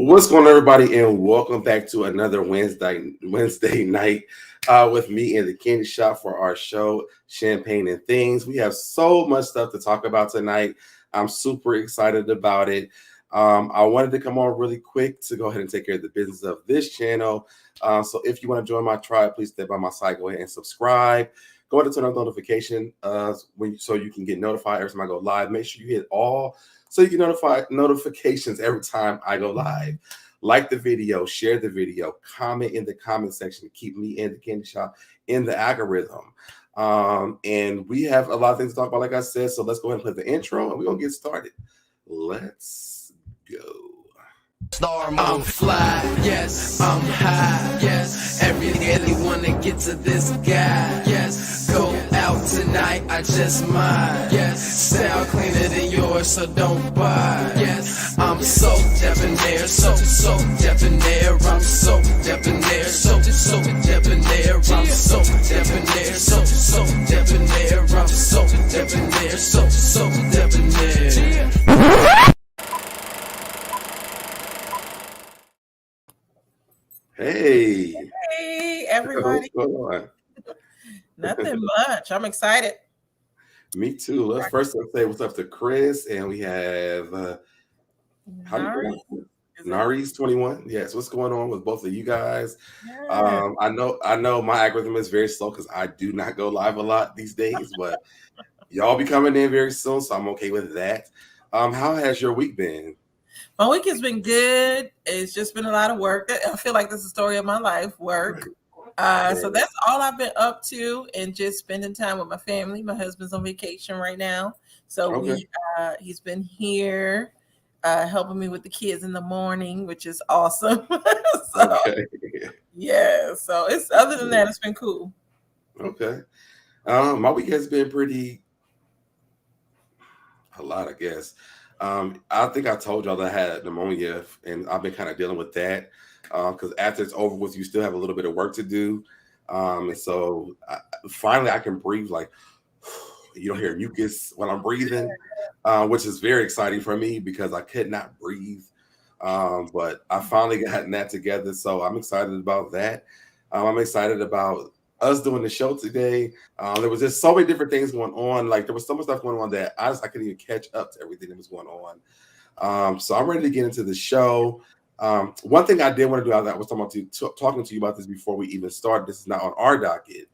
What's going on, everybody, and welcome back to another Wednesday night with me in the candy shop for our show, Champagne and Things. We have so much stuff to talk about tonight. I'm super excited about it. I wanted to come on really quick to go ahead and take care of the business of this channel. So if you want to join my tribe, please stay by my side. Go ahead and subscribe. Go ahead and turn on notification so you can get notified every time I go live. Make sure you hit all so you get notifications every time I go live. Like the video, share the video, comment in the comment section to keep me in the candy shop in the algorithm. And we have a lot of things to talk about, like I said. So let's go ahead and play the intro and we're going to get started. Let's go. I'm fly, yes, I'm high, yes. Every daily wanna get to this guy, yes. Go out tonight, I just might, yes. Style cleaner than yours, so don't buy, yes. I'm so debonair, so debonair. I'm so debonair, so debonair. I'm so debonair, so debonair. I'm so debonair, so debonair. Hey everybody. What's going on? Nothing much. I'm excited. Me too. Let's first say what's up to Chris, and we have Nari's 21. Yes, what's going on with both of you guys? Yeah. I know my algorithm is very slow because I do not go live a lot these days, but y'all be coming in very soon, so I'm okay with that. How has your week been? My week has been good. It's just been a lot of work. I feel like this is the story of my life, work. So that's all I've been up to, and just spending time with my family. My husband's on vacation right now. So he's been here helping me with the kids in the morning, which is awesome. Yeah. So it's other than that, it's been cool. Okay. My week has been a lot, I guess. I think I told y'all that I had pneumonia, and I've been kind of dealing with that because after it's over with, you still have a little bit of work to do. And so finally I can breathe, like you don't hear mucus when I'm breathing, which is very exciting for me because I could not breathe. But I finally gotten that together. So I'm excited about that. I'm excited about us doing the show today. There was just so many different things going on. Like there was so much stuff going on that I couldn't even catch up to everything that was going on. So I'm ready to get into the show. One thing I did want to do, I was talking to you about this before we even started. This is not on our docket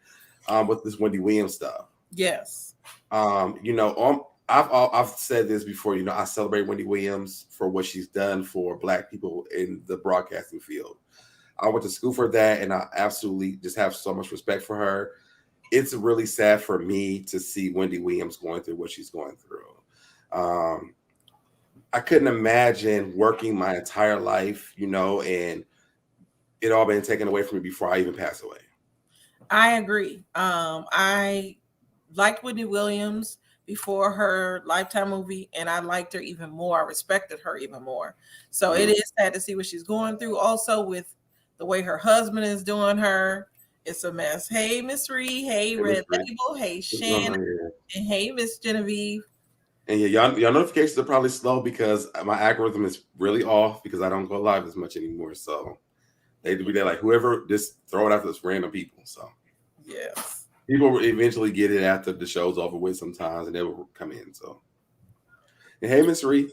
with this Wendy Williams stuff. Yes. I've said this before. I celebrate Wendy Williams for what she's done for Black people in the broadcasting field. I went to school for that, and I absolutely just have so much respect for her. It's really sad for me to see Wendy Williams going through what she's going through. I couldn't imagine working my entire life, and it all been taken away from me before I even pass away. I agree. I liked Wendy Williams before her Lifetime movie, and I liked her even more. I respected her even more. So It is sad to see what she's going through. Also with the way her husband is doing her, it's a mess. Hey, Miss Ree. Hey, Red Label. Hey, Shannon. And hey, Miss Genevieve. And y'all notifications are probably slow because my algorithm is really off because I don't go live as much anymore. So they're like, whoever, just throw it out to this random people. So yes, people will eventually get it after the show's over with sometimes, and they will come in. So, and hey, Miss Ree.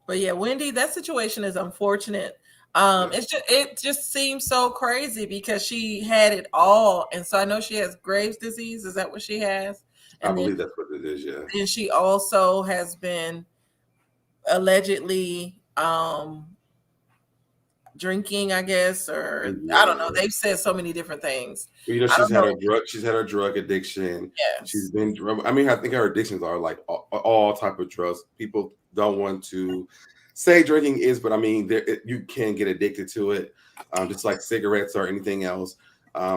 But yeah, Wendy, that situation is unfortunate. It just seems so crazy because she had it all, and so I know she has Graves' disease. Is that what she has? And I believe that's what it is. Yeah. And she also has been allegedly drinking, I guess, or I don't know. They've said so many different things. She's had her drug addiction. Yes. She's been drug. I mean, I think her addictions are like all type of drugs. People don't want to say drinking is, but I mean, you can get addicted to it, just like cigarettes or anything else.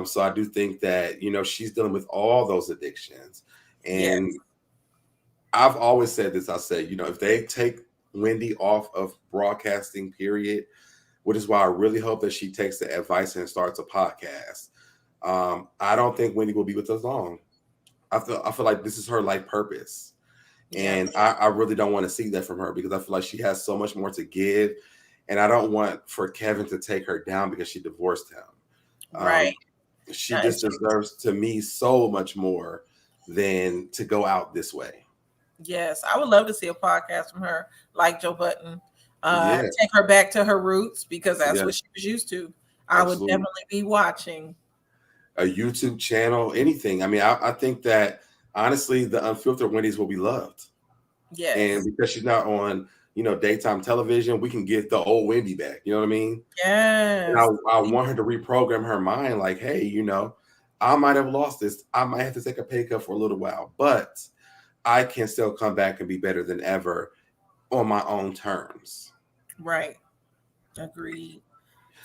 So I do think that, she's dealing with all those addictions. And I've always said this. I say, if they take Wendy off of broadcasting, period, which is why I really hope that she takes the advice and starts a podcast. I don't think Wendy will be with us long. I feel like this is her life purpose. And I really don't want to see that from her because I feel like she has so much more to give. and I don't want for Kevin to take her down because she divorced him. Right. She just deserves to me so much more than to go out this way. Yes, I would love to see a podcast from her, like Joe Budden. Yeah. Take her back to her roots because that's Yeah. what she was used to. I Absolutely. would definitely be watching. A YouTube channel, anything. I mean, I think that honestly, the unfiltered Wendy's will be loved. Yes. And because she's not on, daytime television, we can get the old Wendy back. You know what I mean? Yes. And I want her to reprogram her mind like, hey, I might have lost this. I might have to take a pay cut for a little while, but I can still come back and be better than ever on my own terms. Right. Agreed.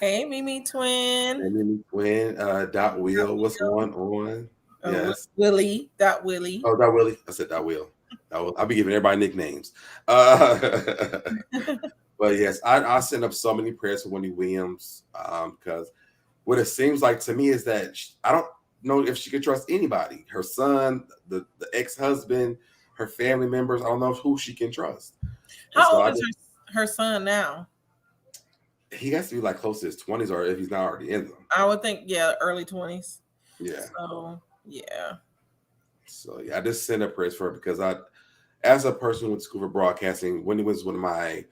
Hey, Mimi Twin. And then Twin, Dot Will, what's going on? Yes. Willie, Dot Willie. Oh, Dot Willie. I said Dot Will. I'll be giving everybody nicknames. But yes, I send up so many prayers for Wendy Williams because what it seems like to me is that I don't know if she could trust anybody. Her son, the ex-husband, her family members. I don't know who she can trust. How old is her son now? He has to be like close to his 20s, or if he's not already in them. I would think, early 20s. Yeah. So I just send up prayers for her because as a person with school for broadcasting, Wendy was one of my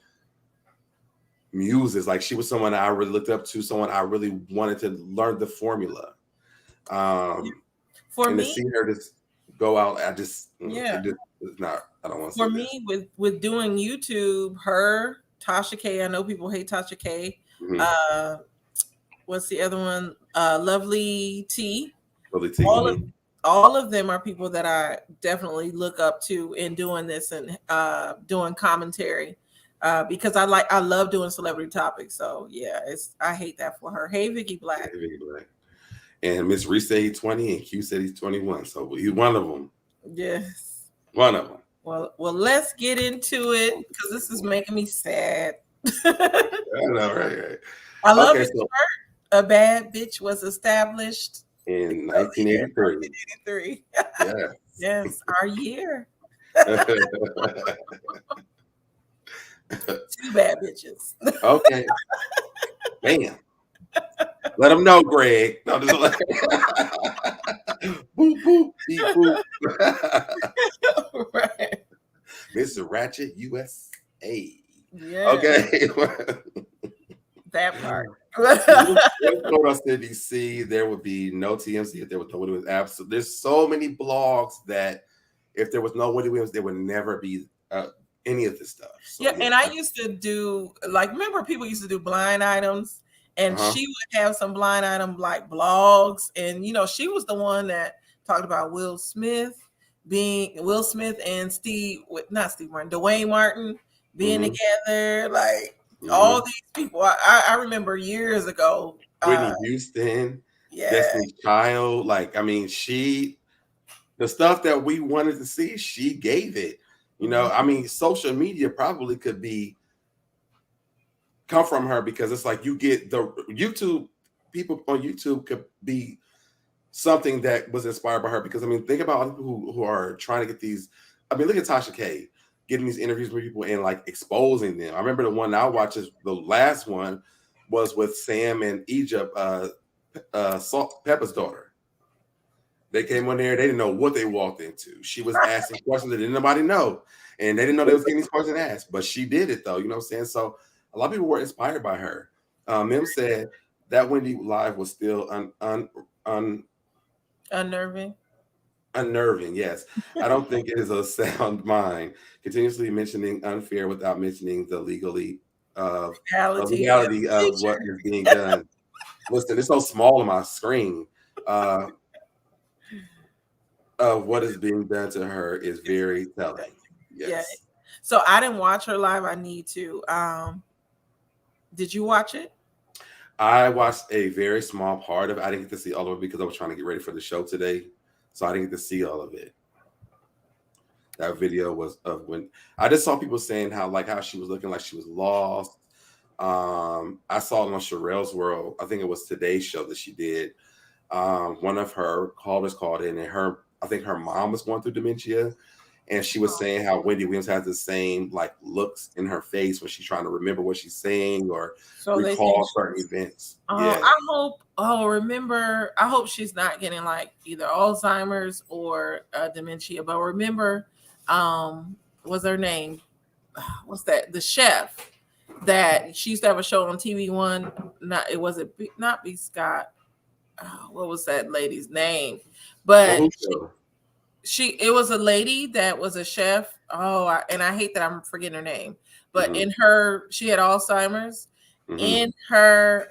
muses. Like she was someone I really looked up to, someone I really wanted to learn the formula. For me, to see her just go out, it's not. I don't want to. For me, with doing YouTube, her, Tasha K. I know people hate Tasha K. Mm-hmm. What's the other one? Lovely T. Lovely T. All of them are people that I definitely look up to in doing this and doing commentary because I love doing celebrity topics. So I hate that for her. Hey, Vicky Black. Hey, Vicky Black. And Miss Reese said he's 20 and Q said he's 21. So he's one of them. Yes. One of them. Well, let's get into it because this is making me sad. I know, right. I love it. A bad bitch was established in 1983. Yes, our year. Two bad bitches. Okay. Bam. Let them know, Greg. No, just like boop, boop, beep, boop. Right. Mr. Ratchet USA. Yeah. Okay. That part. In DC, there would be no TMZ if there was no Wendy Williams. Absolutely. There's so many blogs that if there was no Wendy Williams, there would never be any of this stuff. So, and I used to do remember people used to do blind items. And she would have some blind item like blogs. And, she was the one that talked about Will Smith and Dwayne Martin being together. Like all these people. I remember years ago. Whitney Houston, Destiny's Child. The stuff that we wanted to see, she gave it. Social media probably could come from her because it's like you get the YouTube people on YouTube could be something that was inspired by her because think about people who are trying to get these. Look at Tasha K getting these interviews with people and exposing them. I remember the one I watched, the last one was with Sam and Egypt, Peppa's daughter. They came on there, they didn't know what they walked into. She was asking questions that didn't nobody know, and they didn't know they was getting these questions asked, but she did it though. You know what I'm saying? So a lot of people were inspired by her. Mim said that Wendy live was still unnerving. Unnerving, yes. I don't think it is a sound mind. Continuously mentioning unfair without mentioning the legality of what is being done. Listen, it's so small on my screen. Of what is being done to her is very telling. Yes. Yeah. So I didn't watch her live. I need to. Did you watch it? I watched a very small part of it. I didn't get to see all of it because I was trying to get ready for the show today. So I didn't get to see all of it. That video was of when I just saw people saying how she was looking like she was lost. I saw it on Sherelle's World. I think it was today's show that she did. One of her callers called in, and I think her mom was going through dementia, and she was saying how Wendy Williams has the same like looks in her face when she's trying to remember what she's saying or recall certain events. Yeah. I hope. Oh, remember. I hope she's not getting like either Alzheimer's or dementia. But remember, what's her name? What's that? The chef that she used to have a show on TV One. Not it wasn't not B. Scott. What was that lady's name? But it was a lady that was a chef. And I hate that I'm forgetting her name. But she had Alzheimer's. In her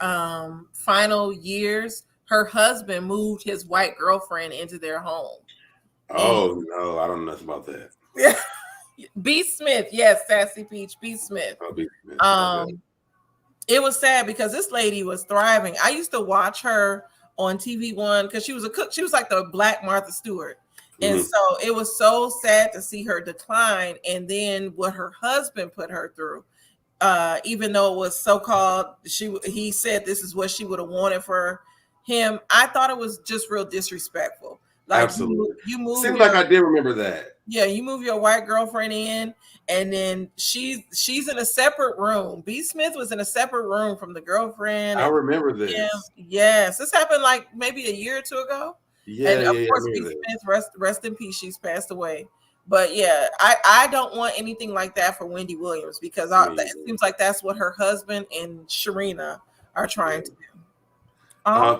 final years, her husband moved his white girlfriend into their home. Oh no, I don't know nothing about that. Yeah. B. Smith, yes, Sassy Peach, B. Smith. Oh, B. Smith. It was sad because this lady was thriving. I used to watch her on TV One because she was a cook. She was like the Black Martha Stewart. And so it was so sad to see her decline. And then what her husband put her through, even though it was so-called, he said this is what she would have wanted for him. I thought it was just real disrespectful. Like absolutely. You move. Seems like I did remember that. Yeah, you move your white girlfriend in, and then she's in a separate room. B. Smith was in a separate room from the girlfriend. I remember this. Yes, this happened like maybe a year or two ago. Yeah, and of course, B. Smith, rest in peace. She's passed away. But yeah, I don't want anything like that for Wendy Williams because it seems like that's what her husband and Sharina are trying to do.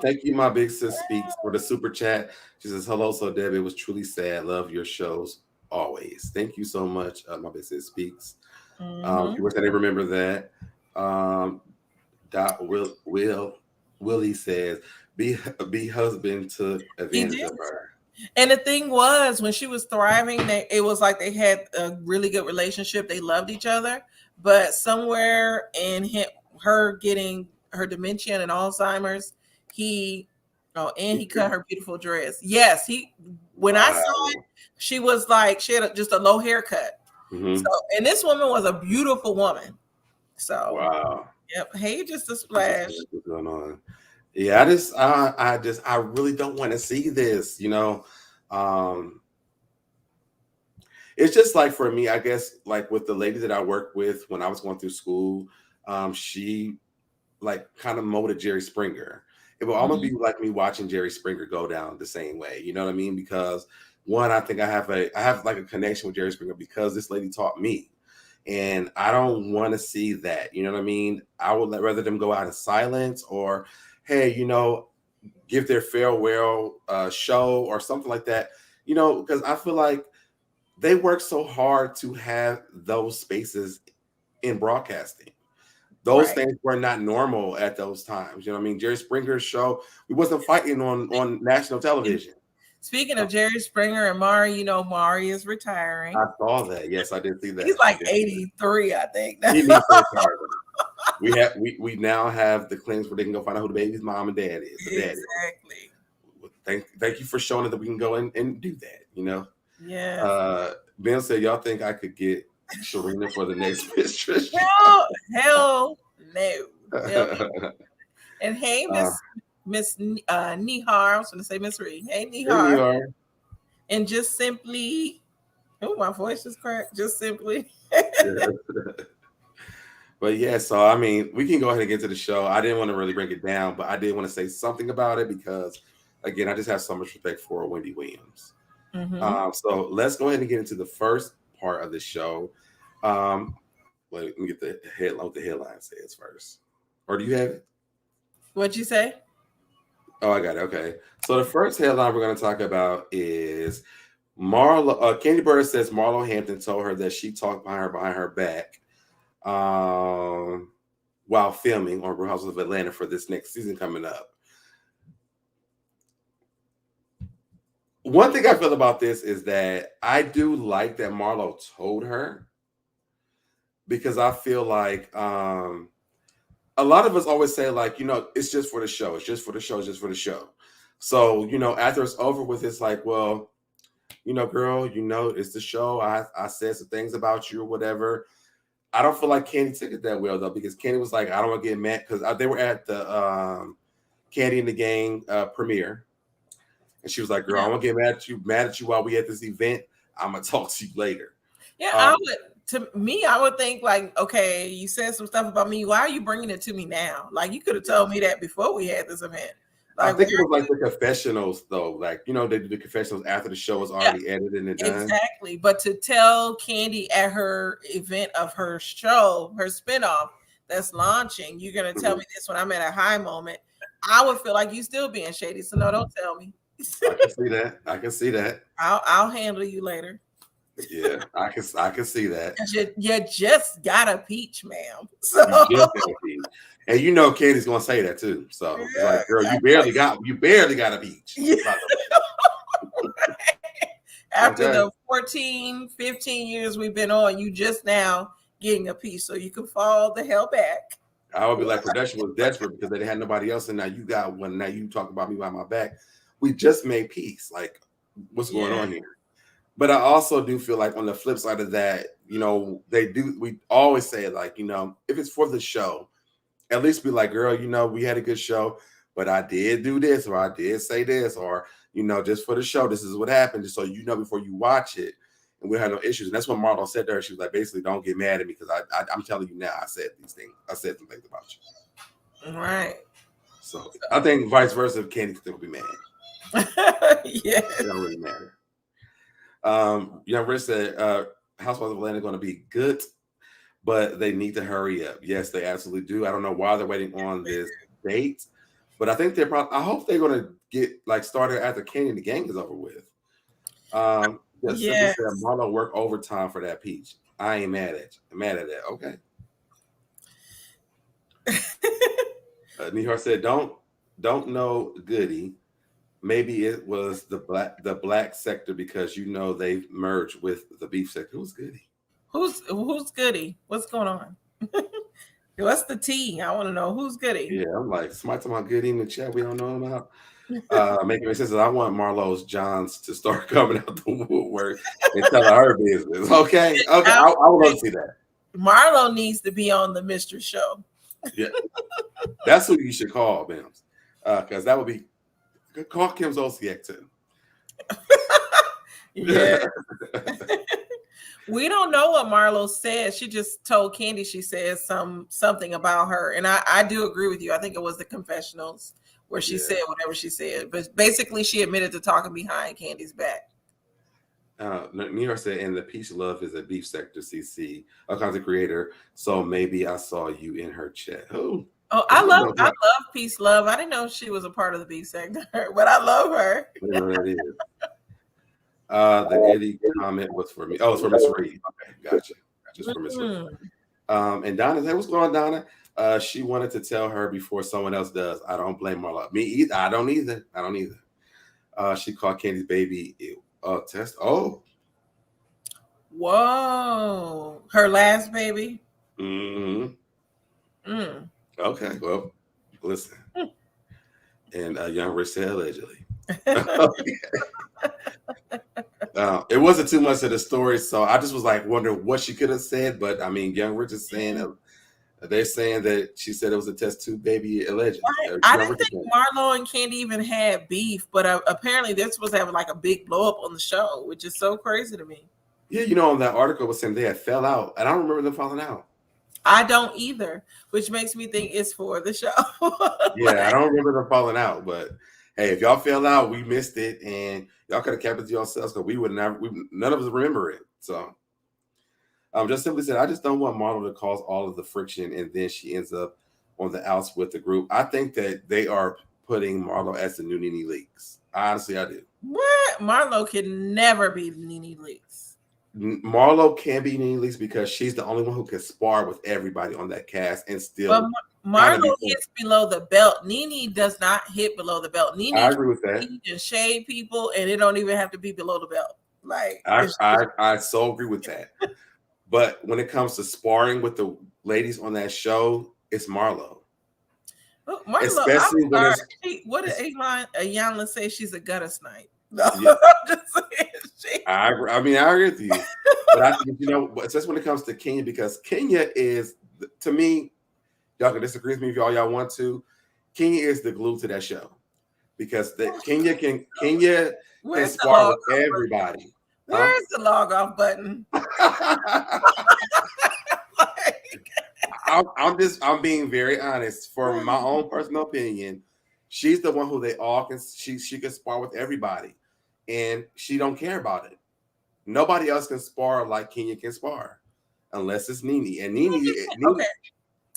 Thank you, my big sis Speaks, for the super chat. She says, hello, so Deb. It was truly sad. Love your shows always. Thank you so much, my big sis Speaks. Viewers, I didn't remember that. Willie says, be husband took advantage of her. And the thing was, when she was thriving, it was like they had a really good relationship. They loved each other, but somewhere in her getting her dementia and Alzheimer's, he cut her beautiful dress. Yes, when I saw it, she was like, she had just a low haircut. So, and this woman was a beautiful woman. So, wow. Yep. Hey, just a splash. What's going on? Yeah, I really don't want to see this, you know. It's just like for me, I guess, like with the lady that I worked with when I was going through school, she like kind of molded Jerry Springer. It will almost be like me watching Jerry Springer go down the same way. You know what I mean? Because one, I think I have like a connection with Jerry Springer because this lady taught me. And I don't want to see that. You know what I mean? I would rather them go out in silence or, hey, you know, give their farewell show or something like that. You know, because I feel like they work so hard to have those spaces in broadcasting. Those things were not normal at those times. You know what I mean? Jerry Springer's show, we wasn't fighting on national television. Speaking of Jerry Springer and Mari, you know, Mari is retiring. I saw that. Yes, I did see that. He's like 83, I think. He needs to we now have the clinics where they can go find out who the baby's mom and dad is. Exactly. Thank you for showing us that we can go in and do that, you know? Yeah. Ben said, y'all think I could get Sharina for the next mistress? Hell no. And hey, Miss Nihar, I was going to say Miss Reed. Hey, Nihar. And just simply, my voice is cracked. Just simply. But yeah, so I mean, we can go ahead and get to the show. I didn't want to really break it down, but I did want to say something about it because, again, I just have so much respect for Wendy Williams. So let's go ahead and get into the first part of the show. Wait, let me get the headline. What the headline says first, or do you have it? What'd you say? Oh, I got it. Okay. So the first headline we're going to talk about is Marlo. KandiBurruss says Marlo Hampton told her that she talked behind her back while filming on Real Housewives of Atlanta for this next season coming up. One thing I feel about this is that I do like that Marlo told her, because I feel like a lot of us always say, like, you know, it's just for the show. It's just for the show. It's just for the show. So, you know, after it's over with, it's like, well, you know, girl, you know, it's the show. I said some things about you or whatever. I don't feel like Kandi took it that well, though, because Kandi was like, I don't want to get mad, because they were at the Kandi and the Gang premiere. And she was like, girl, I want to get mad at you while we at this event. I'm gonna talk to you later. Yeah, I would. To me, I would think like, okay, you said some stuff about me. Why are you bringing it to me now? Like, you could have told me that before we had this event. Like, I think it was like the confessionals, though. Like, you know, they do the confessionals after the show is already edited and done. Exactly. But to tell Kandi at her event of her show, her spinoff that's launching, you're gonna tell me this when I'm at a high moment, I would feel like you still being shady. So no, don't tell me. I can see that. I can see that. I'll handle you later. Yeah, I can see that. You just got a peach, ma'am. So and you know Kandi's gonna say that too. So it's like, girl, you barely got a peach. Yeah. After the 14, 15 years we've been on, you just now getting a piece, so you can fall the hell back. I would be like, production was desperate because they had nobody else, and now you got one. Now you talk about me behind my back. We just made peace. Like, what's going on here? But I also do feel like on the flip side of that, you know, we always say like, you know, if it's for the show, at least be like, girl, you know, we had a good show, but I did do this, or I did say this, or, you know, just for the show, this is what happened. Just so you know before you watch it, and we had no issues. And that's what Marlo said to her. She was like, basically, don't get mad at me because I'm telling you now, I said these things. I said some things about you. Right. So I think vice versa, if Kandi still be mad. Yeah. It don't really matter. Young Rich said Housewives of Atlanta are going to be good, but they need to hurry up. Yes, they absolutely do. I don't know why they're waiting on this date, but I think I hope they're going to get like started after Kandi and the gang is over with. Yes. Said Marlo work overtime for that peach. I ain't mad at you. I'm mad at that. Okay. Nihar said, don't know Goody. Maybe it was the black sector because you know they've merged with the beef sector. Who's Goody? Who's Goody? What's going on? What's the tea? I want to know who's Goody. Yeah, I'm like, somebody talking about Goody in the chat we don't know about. Making sense. I want Marlo's Johns to start coming out the woodwork and telling her business. Okay. I would love to see that. Marlo needs to be on the mystery show. Yeah, that's who you should call, Bims, because that would be. Call Kim Zolciak too. Yeah. We don't know what Marlo said. She just told Kandi she said something about her. And I do agree with you. I think it was the confessionals where she said whatever she said. But basically she admitted to talking behind Kandi's back. New York said, and the Peach Love is a beef sector CC, a content creator. So maybe I saw you in her chat. Oh, I love Peace Love. I didn't know she was a part of the beef sector, but I love her. That is. The Eddie comment was for me. Oh, it's for Miss Reed. Okay, gotcha. Just for Miss Reed. And Donna said, what's going on, Donna? She wanted to tell her before someone else does. I don't blame Marlo. Me either. I don't either. She called Kandi's baby test. Oh. Whoa. Her last baby? Mm-hmm. Okay, well, listen. And Young Rich said allegedly. It wasn't too much of the story, so I just was like wondering what she could have said. But I mean, Young Rich is saying they're saying that she said it was a test tube baby allegedly. I didn't think Marlo and Kandi even had beef, but apparently they're supposed to have like a big blow up on the show, which is so crazy to me. Yeah, you know, that article was saying they had fell out, and I don't remember them falling out. I don't either, which makes me think it's for the show. Yeah, I don't remember them falling out, but hey, if y'all fell out, we missed it, and y'all could have kept it to yourselves because none of us remember it. So, just simply said, I just don't want Marlo to cause all of the friction, and then she ends up on the outs with the group. I think that they are putting Marlo as the new Nene Leakes. Honestly, I do. What? Marlo can never be Nene Leakes. Marlo can be Nene Leakes because she's the only one who can spar with everybody on that cast and still. But Marlo hits below the belt. Nene does not hit below the belt. Nene, I agree with that. Can shade people, and it don't even have to be below the belt. Like I so agree with that. But when it comes to sparring with the ladies on that show, it's Marlo. Marlo, especially when what did Ayanla say? She's a gutter snipe. No, yeah. I'm just saying. I agree with you. But I think, especially when it comes to Kenya, because Kenya is, to me, y'all can disagree with me if y'all want to. Kenya is the glue to that show because Kenya can spar with everybody. Where's the log off button? I'm being very honest. For my own personal opinion, she's the one who they all can. She can spar with everybody, and she don't care about it. Nobody else can spar like Kenya can spar, unless it's Nene. And Nene okay.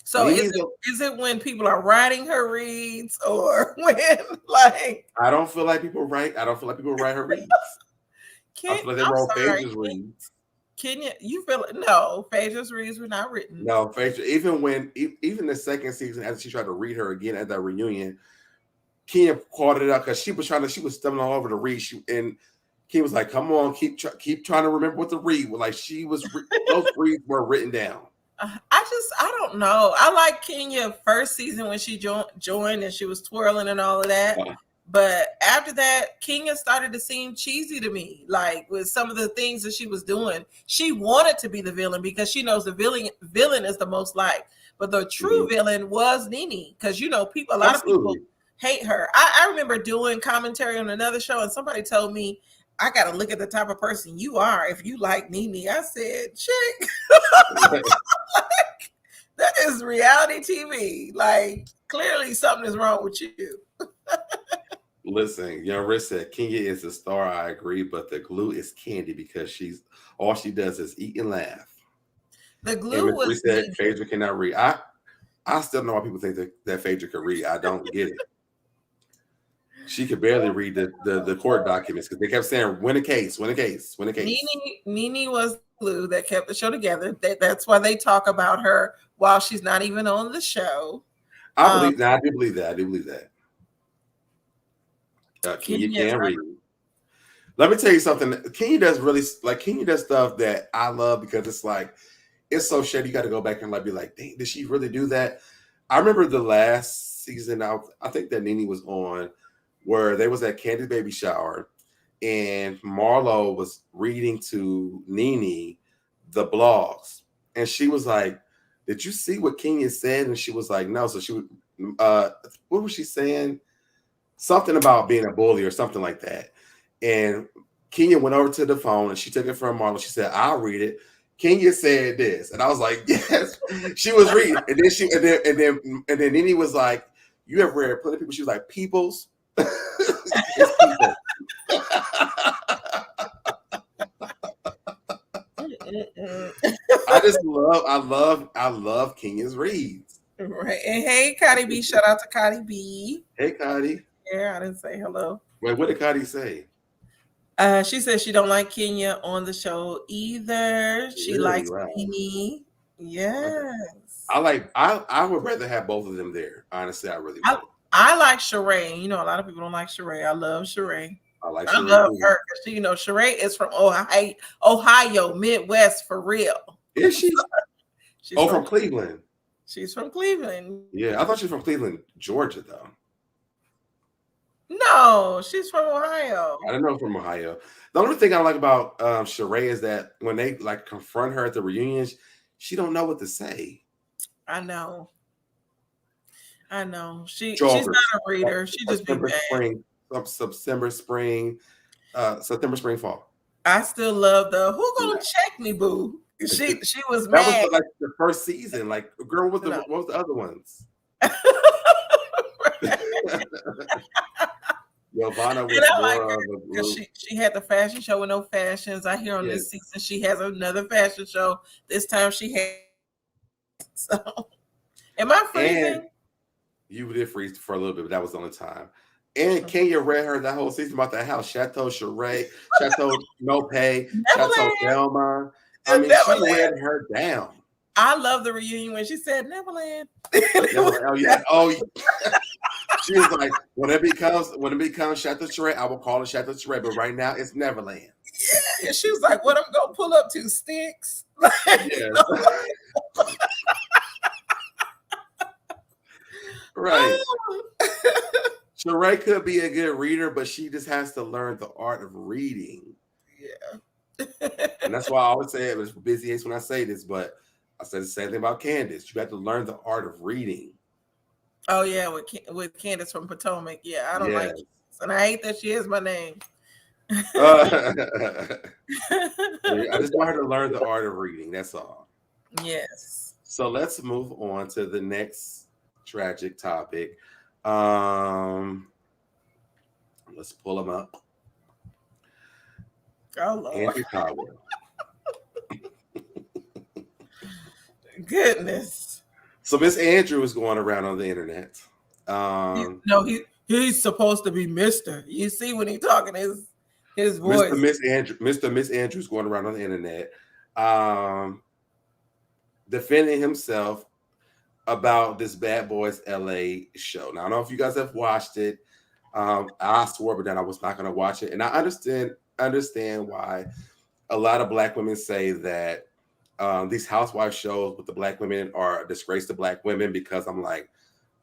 So is it when people are writing her reads, or when like? I don't feel like people write. I don't feel like people write her reads. I feel like they wrote Phaedra's reads. Kenya, you feel it? No, Phaedra's reads were not written. No, Phaedra. Even the second season, after she tried to read her again at that reunion, Kenya called it up because she was stumbling all over the read. And Kenya was like, "Come on, keep trying to remember what to read." Well, like those reads were written down. I don't know. I like Kenya first season when she joined and she was twirling and all of that. Yeah. But after that, Kenya started to seem cheesy to me. Like with some of the things that she was doing, she wanted to be the villain because she knows the villain is the most liked. But the true villain was Nene, because a lot of people hate her. I remember doing commentary on another show, and somebody told me, I got to look at the type of person you are if you like Nene. I said, chick, that is reality TV. Like, clearly something is wrong with you. Listen, Young Rich said Kenya is the star. I agree, but the glue is Kandi because all she does is eat and laugh. The glue was. Said Phaedra cannot read. I still know why people think that Phaedra can read. I don't get it. She could barely read the court documents because they kept saying, "Win a case, win a case, win a case." Nene was the glue that kept the show together. That's why they talk about her while she's not even on the show. I believe that. I do believe that. Kenya can read. Let me tell you something. Kenya does stuff that I love because it's so shady. You got to go back and be like, dang, did she really do that? I remember the last season. I think that Nene was on where they was at Kandi's baby shower, and Marlo was reading to Nene the blogs, and she was like, "Did you see what Kenya said?" And she was like, "No." So she would, what was she saying? Something about being a bully or something like that. And Kenya went over to the phone and she took it from Marlo. She said, "I'll read it." Kenya said this, and I was like, "Yes." She was reading, and then Nene was like, "You ever read plenty of people?" She was like, "Peoples." It's people. I love Kenya's reads. Right. And hey, Kandi B, shout out to Kandi B. Hey, Kandi. Yeah, I didn't say hello. Wait, what did Kandi say? She said she don't like Kenya on the show either. She likes Nene. Yes. I would rather have both of them there. Honestly, I really would. I like Sheree. A lot of people don't like Sheree. I love Sheree. I love her. Sheree is from Ohio, Midwest for real. Is she? She's from Cleveland. She's from Cleveland. Yeah, I thought she was from Cleveland, Georgia, though. No, she's from Ohio. I didn't know from Ohio. The only thing I like about Sheree is that when they confront her at the reunions, she don't know what to say. I know. She's not a reader. She just be bad. September, spring, fall. I still love who gonna check me, boo? She was mad. That was the first season. Girl, what was the other ones? Yovana was she had the fashion show with no fashions. I hear on this season she has another fashion show. This time she had. So, am I freezing? You did freeze for a little bit, but that was the only time. And Kenya read her that whole season about that house, Chateau Sheree, Chateau No Pay, Chateau Delma. I mean, she read her down. I love the reunion when she said Neverland. Oh yeah. She was like, when it becomes Chateau Sheree, I will call it Chateau Sheree, but right now it's Neverland. Yeah, she was like, "What I'm gonna pull up to sticks?" Right. Sheree could be a good reader, but she just has to learn the art of reading. Yeah. And that's why I always say it was busy ace when I say this, but I said the same thing about Candace. You have to learn the art of reading. Oh yeah, with Candace from Potomac. Yeah, I don't like it. And I hate that she is my name. I just want her to learn the art of reading. That's all. Yes. So let's move on to the next tragic topic. Let's pull them up. Oh Lord. Andrew Caldwell. Goodness. So Miss Andrew is going around on the internet. No, he's supposed to be Mr. You see when he talking his voice. Mr. Miss Andrew's going around on the internet, defending himself about this Bad Boys LA show. Now I don't know if you guys have watched it. I swore but then I was not going to watch it, and I understand why a lot of Black women say that these housewife shows with the Black women are a disgrace to Black women, because I'm like,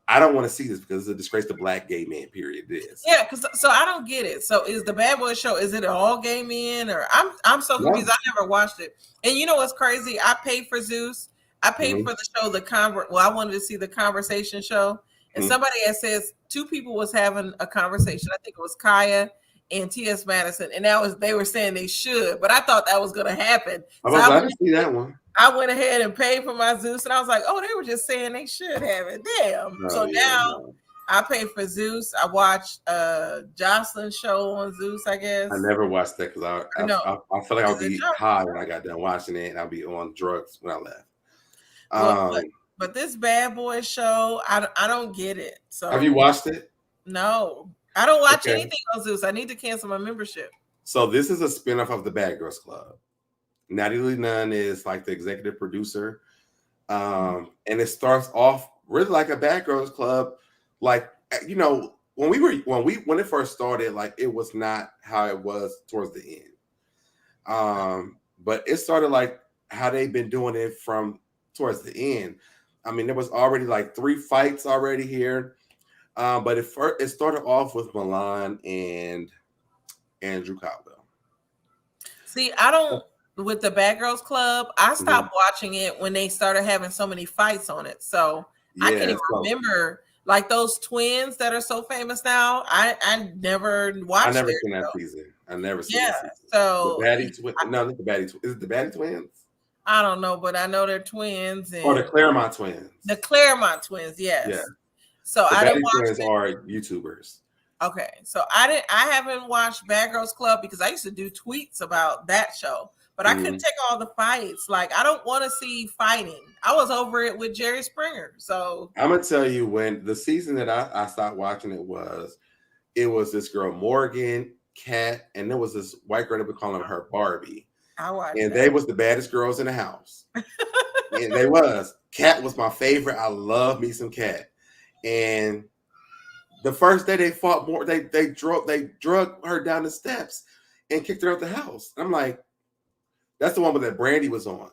I don't want to see this because it's a disgrace to Black gay men, period. This. Yeah, so I don't get it. So is the Bad Boy show, is it all gay men, or I'm so confused. I never watched it. And you know what's crazy? I paid for Zeus. I paid for the show, I wanted to see the conversation show. And somebody had says 2 people was having a conversation. I think it was Kaya and T.S. Madison, and they were saying they should, but I thought that was going to happen. I was glad to see that one. I went ahead and paid for my Zeus, and I was like, oh, they were just saying they should have it. Damn. Now I paid for Zeus. I watched Jocelyn's show on Zeus, I guess. I never watched that because I feel like I would be high when I got done watching it, and I'll be on drugs when I left. But this Bad Boy show, I don't get it. So have you watched it? No. I don't watch anything on Zeus. I need to cancel my membership. So this is a spinoff of the Bad Girls Club. Natalie Nunn is like the executive producer. And it starts off really like a Bad Girls Club. Like, you know, when it first started, like it was not how it was towards the end. But it started like how they've been doing it from towards the end. I mean, there was already like 3 fights already here. But it started off with Milan and Andrew Caldwell. See, with the Bad Girls Club, I stopped watching it when they started having so many fights on it. So I can't even remember, like those twins that are so famous now. I never watched. I never seen that season. I never seen that season. So the Baddie no, not the Baddie. Is it the Baddie twins? I don't know, but I know they're twins. Or the Claremont twins. The Claremont twins, yes. Yeah. So the I didn't watch twins are YouTubers. Okay, so I haven't watched Bad Girls Club because I used to do tweets about that show, but I couldn't take all the fights. Like, I don't want to see fighting. I was over it with Jerry Springer. So I'm gonna tell you, when the season that I stopped watching it was this girl Morgan, Kat, and there was this white girl that we calling her Barbie. And they was the baddest girls in the house. And they was. Kat was my favorite. I love me some Kat. And the first day they fought more, they drug her down the steps and kicked her out the house. I'm like, that's the one with that Brandy was on.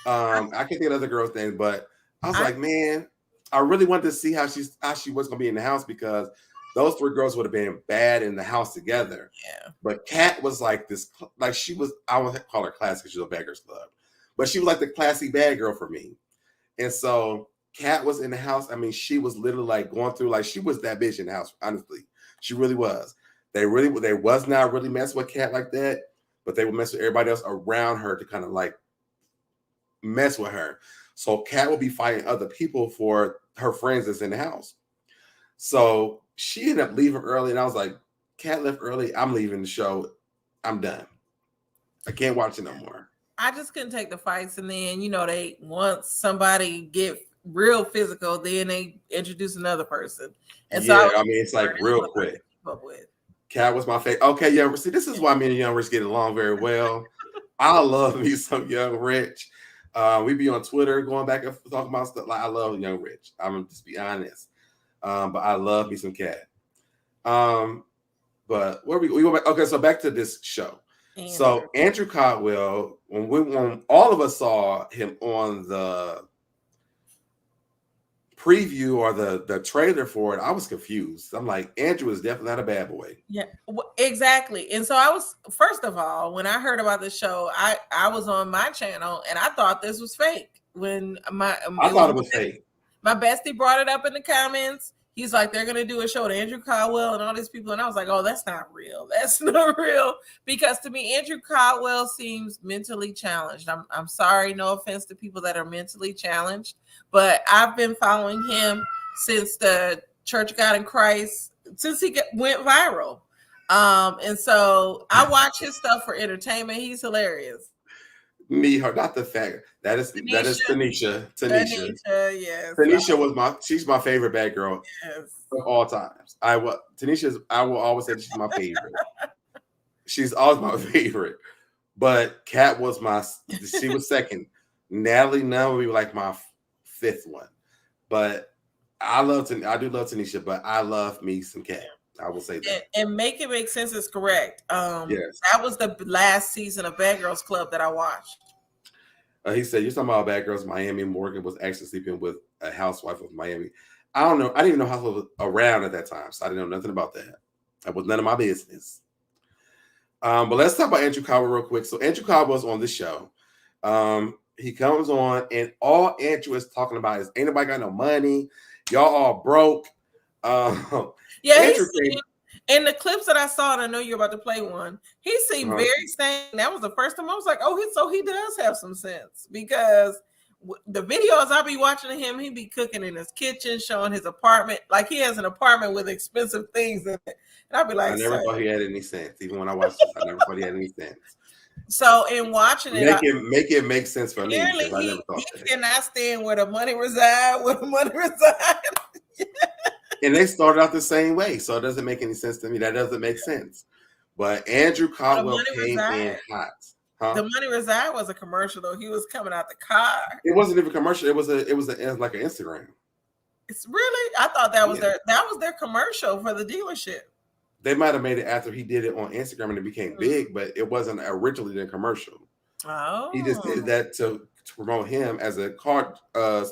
I can't think of the other girl's name, but I was like, man, I really wanted to see how she was gonna be in the house, because those 3 girls would have been bad in the house together. Yeah. But Kat was like this, like she was, I would call her classy because she was a Bad Girls Club, but she was like the classy bad girl for me. And so Kat was in the house. I mean, she was literally like going through, like she was that bitch in the house. Honestly, she really was. They was not really mess with Kat like that, but they would mess with everybody else around her to kind of like mess with her. So Kat would be fighting other people for her friends that's in the house. So she ended up leaving early, and I was like, Kat left early. I'm leaving the show. I'm done. I can't watch it no more. I just couldn't take the fights. And then, you know, they once somebody get real physical, then they introduce another person. And so I mean, it's like real quick. Kat was my favorite. Okay, yeah. See, this is why me and Young Rich get along very well. I love me some Young Rich. We be on Twitter going back and talking about stuff. Like, I love Young Rich. I'm gonna just be honest. But I love me some Kat. But where we go back? Okay, so back to this show. So Andrew Caldwell, when all of us saw him on the preview or the trailer for it, I was confused. I'm like, Andrew is definitely not a bad boy. Yeah, exactly. And so I was, first of all, when I heard about the show, I was on my channel and I thought this was fake. I thought it was fake. My bestie brought it up in the comments. he's like, they're gonna do a show with Andrew Caldwell and all these people, and I was like, oh, that's not real. That's not real, because to me, Andrew Caldwell seems mentally challenged. I'm sorry, no offense to people that are mentally challenged, but I've been following him since the Church of God in Christ, since he went viral. And so I watch his stuff for entertainment. He's hilarious. Me, her, not the fact that is Tanisha. Yes. Tanisha she's my favorite bad girl of all times. I will always say she's my favorite. She's always my favorite. But Kat was she was second. Natalie Nunn would be like my fifth one. But I do love Tanisha, but I love me some Kat. I will say that. And Make It Make Sense is correct. Yes. That was the last season of Bad Girls Club that I watched. He said, you're talking about Bad Girls Miami. Morgan was actually sleeping with a housewife of Miami. I don't know. I didn't even know Housewives was around at that time, so I didn't know nothing about that. That was none of my business. But let's talk about Andrew Caldwell real quick. So Andrew Caldwell's on the show. He comes on, and all Andrew is talking about is, ain't nobody got no money. Y'all all broke. Yeah, in the clips that I saw, and I know you're about to play one, he seemed very sane. That was the first time I was like, oh, so he does have some sense, because the videos I be watching of him, he be cooking in his kitchen, showing his apartment. Like, he has an apartment with expensive things in it. And I'll be like, I never thought he had any sense. Even when I watched this, I never thought he had any sense. So in watching it, make it make sense for me. He cannot stand where the money reside, And they started out the same way, so it doesn't make any sense to me. That doesn't make sense. But Andrew Caldwell came in hot. Huh? The Money Reside was a commercial, though. He was coming out the car. It wasn't even commercial. It was like an Instagram. It's really? I thought that was their commercial for the dealership. They might have made it after he did it on Instagram and it became big, but it wasn't originally the commercial. Oh, he just did that to promote him as a car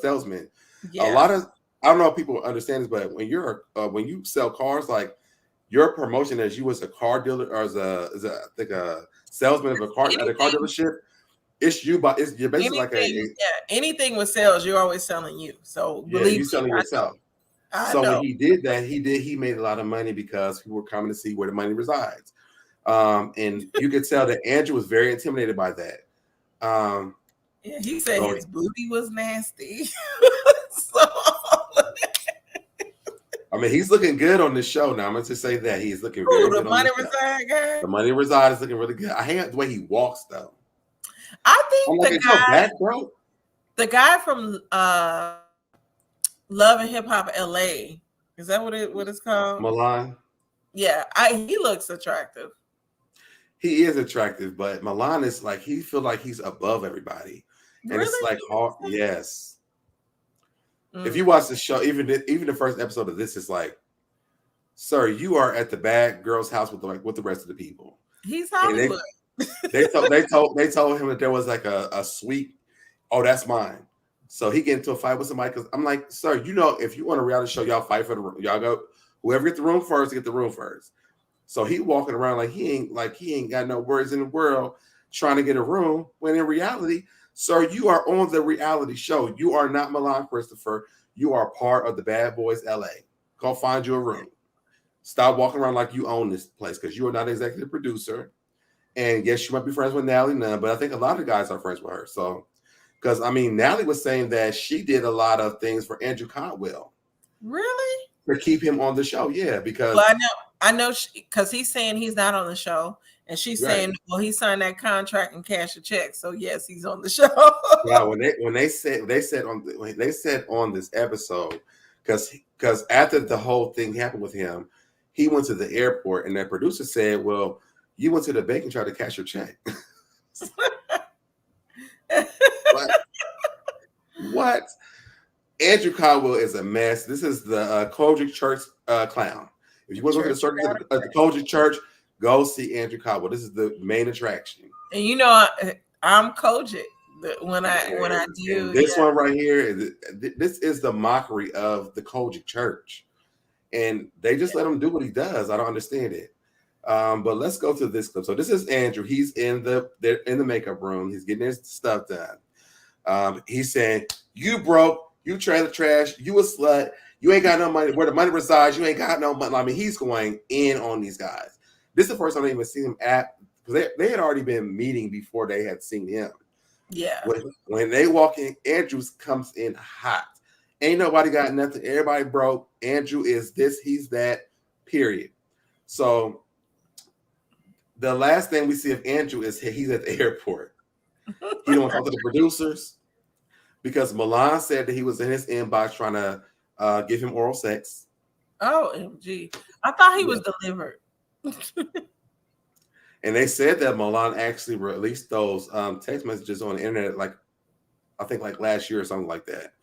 salesman. Yeah. A lot of, I don't know if people understand this, but when you sell cars, like, your promotion as you as a car dealer or as a salesman of a car at a car dealership, you're basically anything with sales, you're always selling you. So you're selling yourself. So when he did that, he made a lot of money because people were coming to see where the money resides. And you could tell that Andrew was very intimidated by that. He said his booty was nasty. I mean, he's looking good on this show now. I'm going to say that he's looking very good. The Money Reside guy. The Money Reside is looking really good. I hate the way he walks, though. I think the guy from Love and Hip Hop LA, is that what it's called? Milan. Yeah, he looks attractive. He is attractive, but Milan is like, he feels like he's above everybody, and really? It's like hard. Yes. If you watch the show, even the first episode of this is like, sir, you are at the bad girl's house with the rest of the people. He's Hollywood. They told him that there was like a suite. Oh, that's mine. So he get into a fight with somebody, because I'm like, sir, if you want a reality show, y'all fight for the room. Y'all go, whoever get the room first, get the room first. So he walking around like he ain't got no worries in the world trying to get a room, when in reality, sir, you are on the reality show. You are not Milan Christopher. You are part of the Bad Boys LA. Go find you a room. Stop walking around like you own this place, because you are not executive producer. And yes, you might be friends with Natalie Nunn, but I think a lot of guys are friends with her. So, because I mean, Natalie was saying that she did a lot of things for Andrew Caldwell. Really? To keep him on the show, yeah. Because I know, because he's saying he's not on the show. And she's saying, well, he signed that contract and cashed a check, so yes, he's on the show. Yeah, when they said on this episode, because after the whole thing happened with him, he went to the airport, and that producer said, "Well, you went to the bank and tried to cash your check." What? Andrew Caldwell is a mess. This is the Kojic Church clown. If you want to go to the circus at the Kojic Church, go see Andrew Caldwell. This is the main attraction. And I'm Kojic when I do. And this one right here, this is the mockery of the Kojic Church, and they just let him do what he does. I don't understand it. But let's go to this clip. So this is Andrew. He's in the makeup room. He's getting his stuff done. He's saying, "You broke. You trailer trash. You a slut. You ain't got no money. Where the money resides, you ain't got no money. I mean, he's going in on these guys. This is the first time they even seen him at, because they had already been meeting before they had seen him. Yeah. When they walk in, Andrews comes in hot. Ain't nobody got nothing. Everybody broke. Andrew is this, he's that, period. So the last thing we see of Andrew is he's at the airport. He don't talk to the producers because Milan said that he was in his inbox trying to give him oral sex. Oh, MG. I thought he was delivered. And they said that Milan actually released those text messages on the internet, like I think like last year or something like that.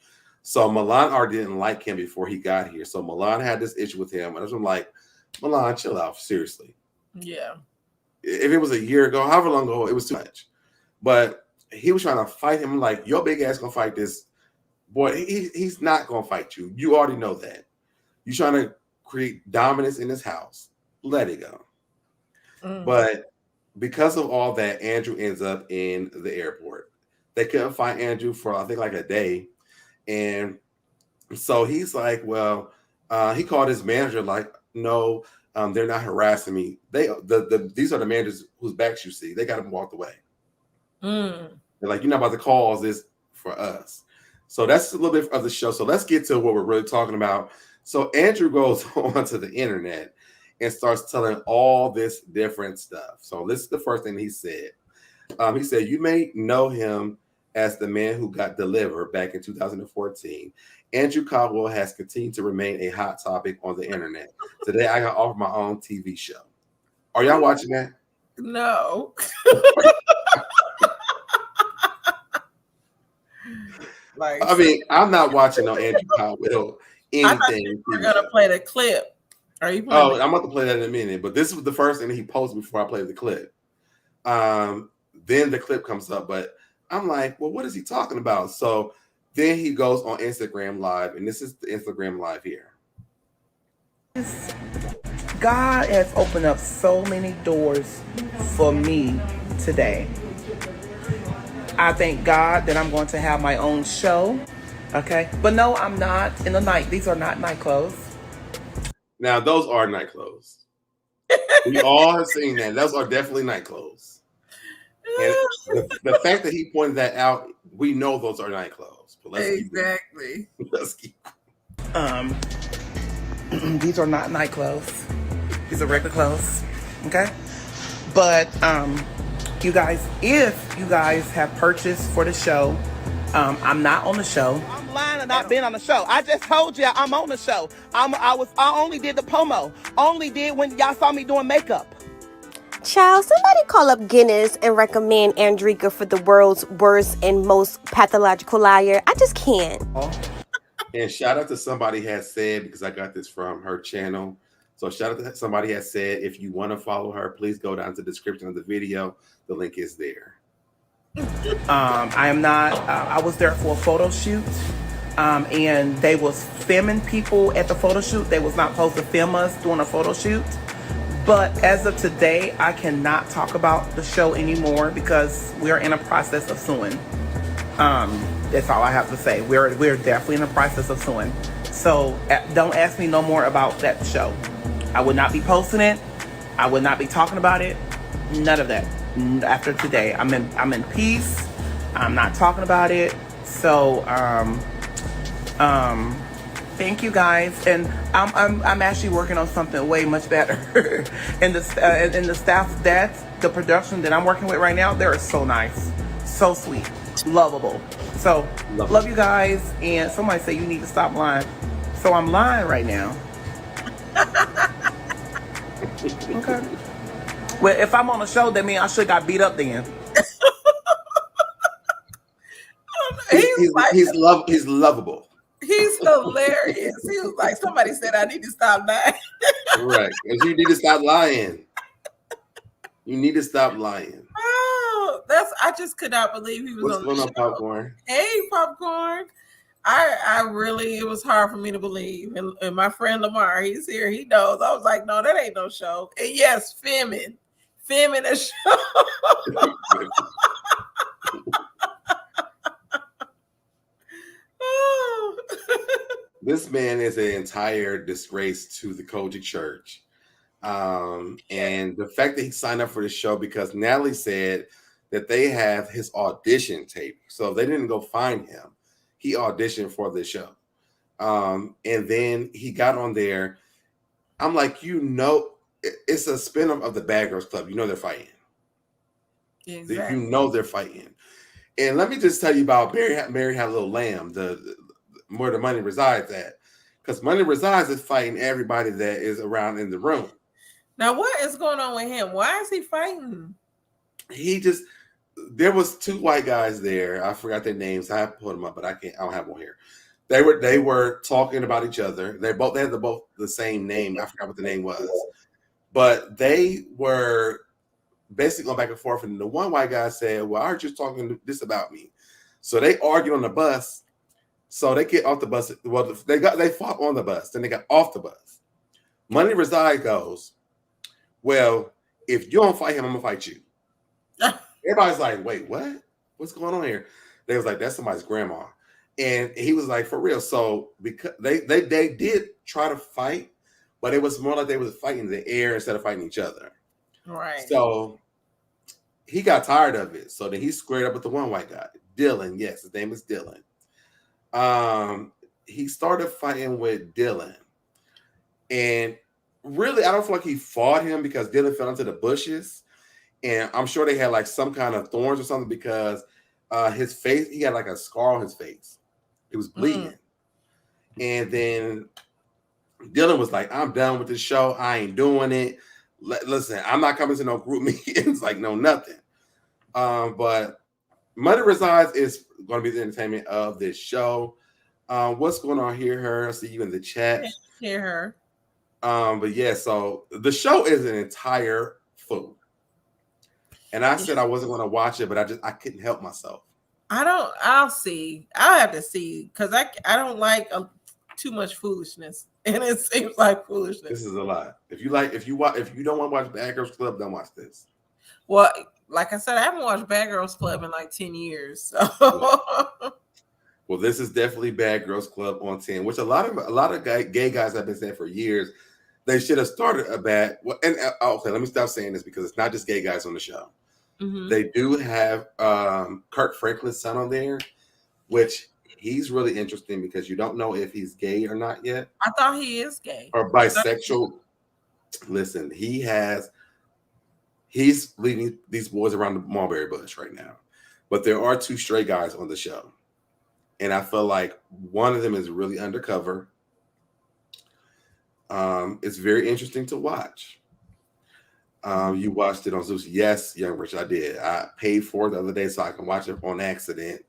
So Milan already didn't like him before he got here. So Milan had this issue with him. And I was like, Milan, chill out, seriously. Yeah. If it was a year ago, however long ago, it was too much. But he was trying to fight him. Like, your big ass gonna fight this boy. He's not gonna fight you. You already know that. You're trying to create dominance in this house. Let it go. But because of all that, Andrew ends up in the airport. They couldn't find Andrew for I think like a day. And so he's like, well, he called his manager, like, no, they're not harassing me. These are the managers whose backs you see. They got him walked away. They're like, you're not about to cause this for us. So that's a little bit of the show. So let's get to what we're really talking about. So Andrew goes onto the internet and starts telling all this different stuff. So this is the first thing he said. He said, you may know him as the man who got delivered back in 2014. Andrew Caldwell has continued to remain a hot topic on the internet. Today, I got off my own TV show. Are y'all watching that? No. Like, I mean, I'm not watching no Andrew Caldwell anything. I thought you were gonna play the clip. Are you playing? Oh, I'm about to play that in a minute. But this was the first thing he posted before I played the clip. Then the clip comes up, but I'm like, well, what is he talking about? So then he goes on Instagram Live, and this is the Instagram Live here. God has opened up so many doors for me today. I thank God that I'm going to have my own show. Okay. But no, I'm not in the night. These are not night clothes. Now, those are night clothes. We all have seen that. Those are definitely night clothes. And the fact that he pointed that out, we know those are night clothes. But let's keep These are not night clothes. These are regular clothes. Okay. But you guys, if you guys have purchased for the show, I'm not on the show. I'm lying and not being on the show. I just told you I'm on the show. I only did the promo. Only did when y'all saw me doing makeup. Child, somebody call up Guinness and recommend Andrika for the world's worst and most pathological liar. I just can't. And shout out to Somebody Has Said, because I got this from her channel. So shout out to Somebody Has Said. If you want to follow her, please go down to the description of the video. The link is there. I am not. I was there for a photo shoot, and they was filming people at the photo shoot. They was not supposed to film us doing a photo shoot. But as of today, I cannot talk about the show anymore because we're in a process of suing. That's all I have to say. We're definitely in the process of suing. So don't ask me no more about that show. I would not be posting it. I would not be talking about it. None of that. After today, I'm in peace. I'm not talking about it. So thank you guys, and I'm actually working on something way much better. and the staff, the production that I'm working with right now, they're so nice, so sweet, lovable. So love you guys. And somebody say you need to stop lying, so I'm lying right now. Okay. Well, if I'm on a show, that means I should got beat up then. He's lovable. He's hilarious. He was like, somebody said I need to stop lying. Right. Because you need to stop lying. You need to stop lying. Oh, I just could not believe he was What's on going the on, show. Popcorn? Hey, Popcorn. I really, it was hard for me to believe. And my friend Lamar, he's here. He knows. I was like, no, that ain't no show. And yes, filming a show. This man is an entire disgrace to the Kojic Church. And the fact that he signed up for the show because Natalie said that they have his audition tape. So they didn't go find him. He auditioned for the show. And then he got on there. I'm like, it's a spin-off of the Bad Girls Club. You know they're fighting. Exactly. You know they're fighting. And let me just tell you about Mary Had a Little Lamb, the where the money resides at. Because money resides is fighting everybody that is around in the room. Now, what is going on with him? Why is he fighting? There was two white guys there. I forgot their names. I have to put them up, but I don't have one here. They were talking about each other. They had both the same name. I forgot what the name was. But they were basically going back and forth. And the one white guy said, well, I heard you talking this about me. So they argued on the bus. So they get off the bus. Well, they fought on the bus. Then they got off the bus. Money Reside goes, well, if you don't fight him, I'm going to fight you. Everybody's like, wait, what? What's going on here? They was like, that's somebody's grandma. And he was like, for real. So because they did try to fight, but it was more like they was fighting in the air instead of fighting each other. Right. So he got tired of it. So then he squared up with the one white guy, Dylan. Yes, his name is Dylan. He started fighting with Dylan. And really, I don't feel like he fought him because Dylan fell into the bushes. And I'm sure they had like some kind of thorns or something because his face, he had like a scar on his face. It was bleeding. And then Dylan was like, I'm done with this show. I ain't doing it. Listen, I'm not coming to no group meetings, like no nothing. But Money Resides is going to be the entertainment of this show. What's going on here? I see you in the chat. Hear her. But yeah, so the show is an entire fool. And I said I wasn't going to watch it, but I couldn't help myself. I'll see. I'll have to see because I don't like too much foolishness, and it seems like foolishness. This is a lot. If you don't want to watch Bad Girls Club, don't watch this. Well, like I said, I haven't watched Bad Girls Club in like 10 years. So. Well, this is definitely Bad Girls Club on 10, which a lot of gay guys have been saying for years. They should have started a bad. Well, and okay, let me stop saying this because it's not just gay guys on the show. Mm-hmm. They do have Kirk Franklin's son on there, which he's really interesting because you don't know if he's gay or not yet. I thought he is gay or bisexual. Listen, he's leading these boys around the mulberry bush right now, but there are two straight guys on the show, and I feel like one of them is really undercover. It's very interesting to watch. You watched it on Zeus. Yes, Young Rich, I did. I paid for it the other day so I can watch it on accident,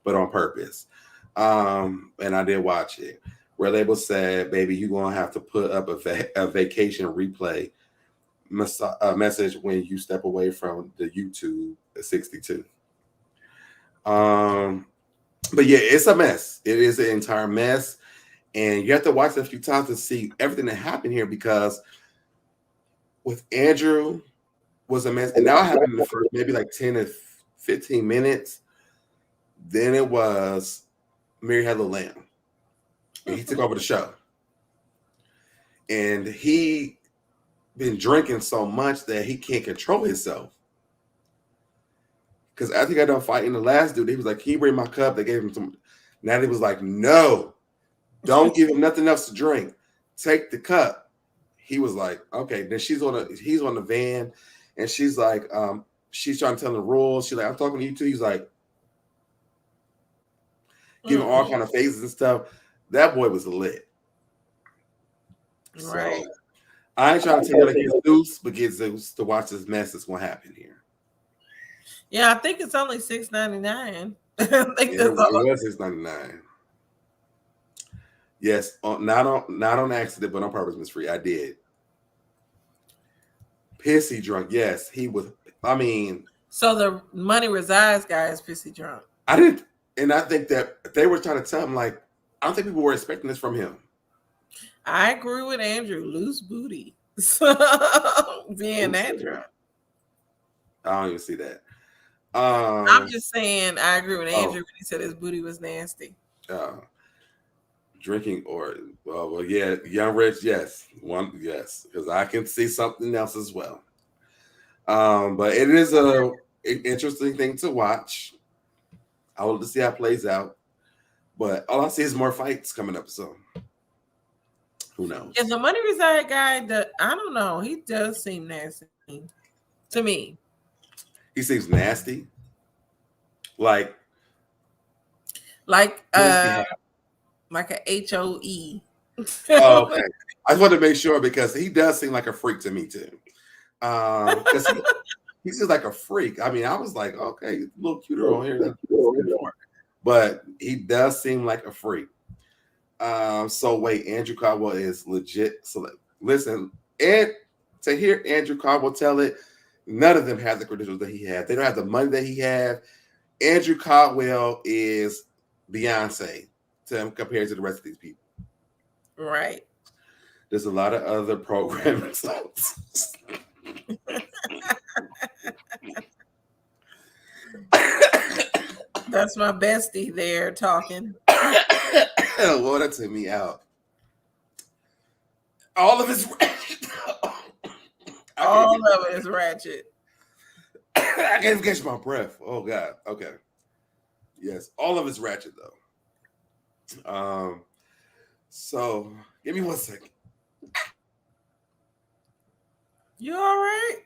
but on purpose. And I did watch it. Where Label said, baby, you're going to have to put up a vacation replay message when you step away from the YouTube 62. But yeah, it's a mess. It is an entire mess. And you have to watch it a few times to see everything that happened here because with Andrew was a mess. And now it happened in the first maybe like 10 to 15 minutes. Then it was Mary Had a Little Lamb. And he took over the show. And he been drinking so much that he can't control himself. Because after he got done fighting the last dude, he was like, can you bring my cup? They gave him some. Natalie was like, no, don't give him nothing else to drink. Take the cup. He was like, okay. Then he's on the van, and she's like, she's trying to tell him the rules. She's like, I'm talking to you too. He's like, giving all kind of phases and stuff. That boy was lit. Right. So, I ain't trying to tell you to get Zeus, but get Zeus to watch this mess that's going to happen here. Yeah, I think it's only $6.99. It was $6.99. Yes, not on accident, but on purpose, Miss Free. I did. Pissy drunk. Yes, he was. I mean, so the Money Resides guy is pissy drunk. I didn't, and I think that they were trying to tell him like, I don't think people were expecting this from him. I agree with Andrew. Loose booty. Being that drunk. I don't even see that. I'm just saying I agree with Andrew when he said his booty was nasty. Drinking or well, yeah, Young Rich, yes, because I can see something else as well. But it is an interesting thing to watch. I will see how it plays out. But all I see is more fights coming up. So who knows? And the Money Reside guy, I don't know. He does seem nasty to me. He seems nasty. Like a HOE. Oh, okay. I just wanted to make sure because he does seem like a freak to me too. Because he seems like a freak. I mean, I was like, okay, a little cuter on here, but he does seem like a freak. So wait, Andrew Caldwell is legit. So listen, and to hear Andrew Caldwell tell it, none of them have the credentials that he had. They don't have the money that he had. Andrew Caldwell is Beyonce to him compared to the rest of these people. Right. There's a lot of other programs. That's my bestie there talking. Well, that took me out. All of it's ratchet. All of it is ratchet. I can't even catch my breath. Oh God. Okay. Yes, all of it's ratchet though. So give me 1 second. You all right?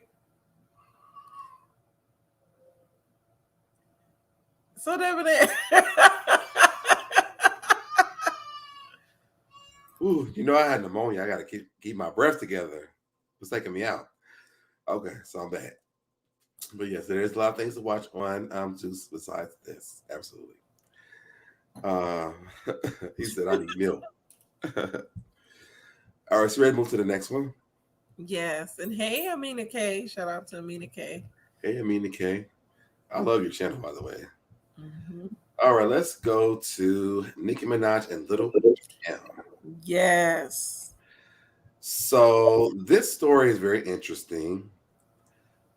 SoDebNair. Ooh, you know I had pneumonia. I gotta keep my breath together. It's taking me out. Okay, so I'm back. But yes, there's a lot of things to watch on Zeus besides this. Absolutely. He said I need milk. All right, so ready to move to the next one. Yes, and hey, Amina K. Shout out to Amina K. Hey, Amina K. I love your channel, by the way. Mm-hmm. All right, let's go to Nicki Minaj and Little Kim. Yes. So this story is very interesting.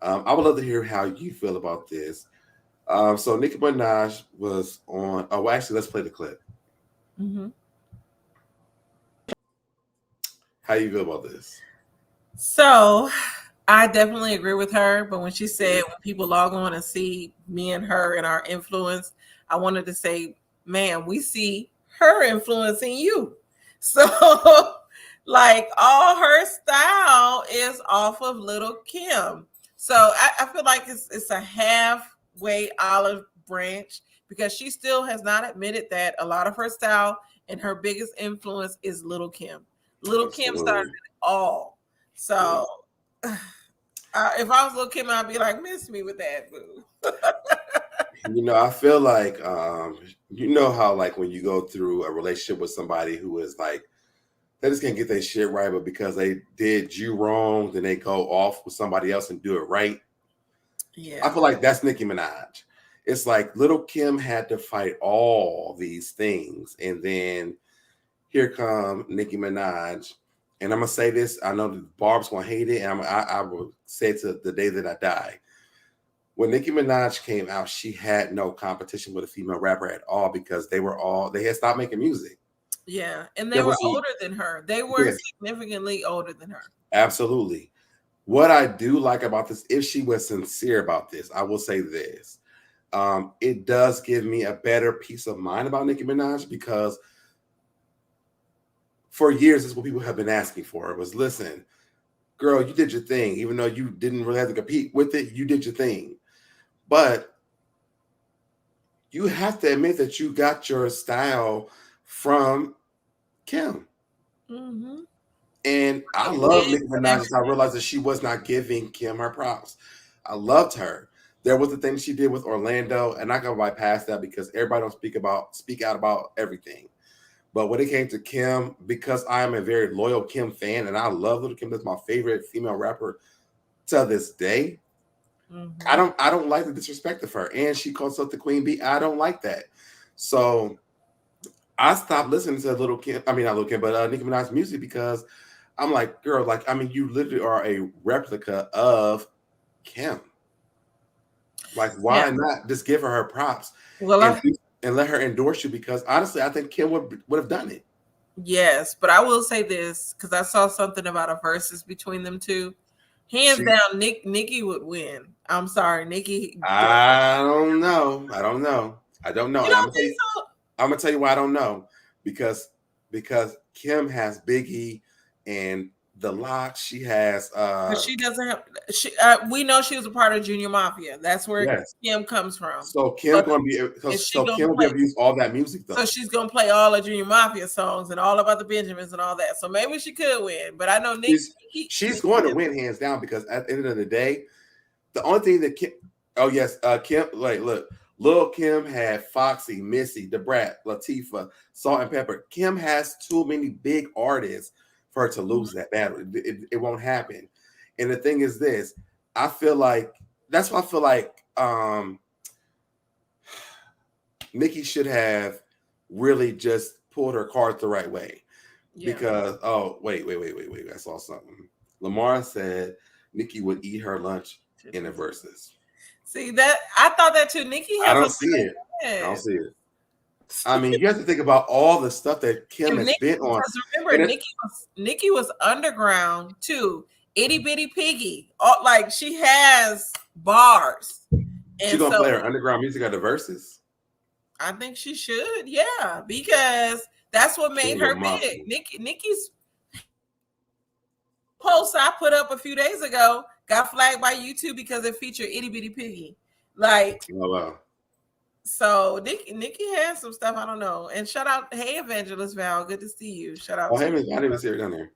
I would love to hear how you feel about this. So Nicki Minaj was on. Oh, well, actually, let's play the clip. Mm-hmm. How you feel about this? So I definitely agree with her. But when she said when people log on and see me and her and our influence, I wanted to say, man, we see her influencing you. So like all her style is off of Little Kim. So I feel like it's a halfway olive branch because she still has not admitted that a lot of her style and her biggest influence is Little Kim. Little Kim started it all. So if I was Little Kim, I'd be like, miss me with that, boo. You know, I feel like, you know how like when you go through a relationship with somebody who is like, they just can't get their shit right, but because they did you wrong, then they go off with somebody else and do it right. Yeah. I feel like that's Nicki Minaj. It's like Little Kim had to fight all these things. And then here come Nicki Minaj. And I'm going to say this. I know that Barb's going to hate it. And I will say it to the day that I die. When Nicki Minaj came out, she had no competition with a female rapper at all because they had stopped making music. Yeah, and they were older than her. They were significantly older than her. Absolutely. What I do like about this, if she was sincere about this, I will say this. It does give me a better peace of mind about Nicki Minaj because for years, this is what people have been asking for. It was, listen, girl, you did your thing. Even though you didn't really have to compete with it, you did your thing. But you have to admit that you got your style from Kim. Mm-hmm. And I love Nicki Minaj. I realized that she was not giving Kim her props. I loved her. There was the thing she did with Orlando, and I can bypass that because everybody don't speak out about everything. But when it came to Kim, because I am a very loyal Kim fan, and I love Little Kim, that's my favorite female rapper to this day. Mm-hmm. I don't like the disrespect of her, and she calls herself the Queen Bee. I don't like that. So I stopped listening to Little Kim. I mean, not Little Kim, but Nicki Minaj's music because I'm like, girl, like, I mean, you literally are a replica of Kim. Like, why not just give her props and let her endorse you? Because honestly, I think Kim would have done it. Yes, but I will say this because I saw something about a versus between them two. Hands down, Nicki would win. I'm sorry, Nicki. I don't know. I don't know. I don't know. You And don't think so? I'm gonna tell you why I don't know. Because Kim has Biggie and the Lock. She has But she doesn't have. We know she was a part of Junior Mafia. That's where yes. Kim comes from. So Kim But gonna be is she so gonna Kim will play? be able to use all that music though. So she's gonna play all the Junior Mafia songs and all about the Benjamins and all that. So maybe she could win. But I know she's going to win hands down because at the end of the day, the only thing that Kim, Kim, like look, Lil Kim had Foxy, Missy, Da Brat, Latifah, Salt and Pepper. Kim has too many big artists for her to lose that battle. It won't happen. And the thing is this, I feel like that's why I feel like Nicki should have really just pulled her cards the right way. Yeah. Because wait, I saw something. Lamar said Nicki would eat her lunch in the verses. See that? I thought that too. Nicki has I don't see it. I don't see it. I mean, you have to think about all the stuff that Kim has been on. Remember, Nicki was underground too. Itty Bitty Piggy. Like she has bars. She's gonna play her underground music at the verses. I think she should, yeah, because that's what made her big. Nicki's post I put up a few days ago got flagged by YouTube because it featured Itty Bitty Piggy. Like, oh wow. So Nicki has some stuff I don't know. And shout out, hey Evangelist Val, good to see you. Shout out. Oh, hey, I didn't even see her down there.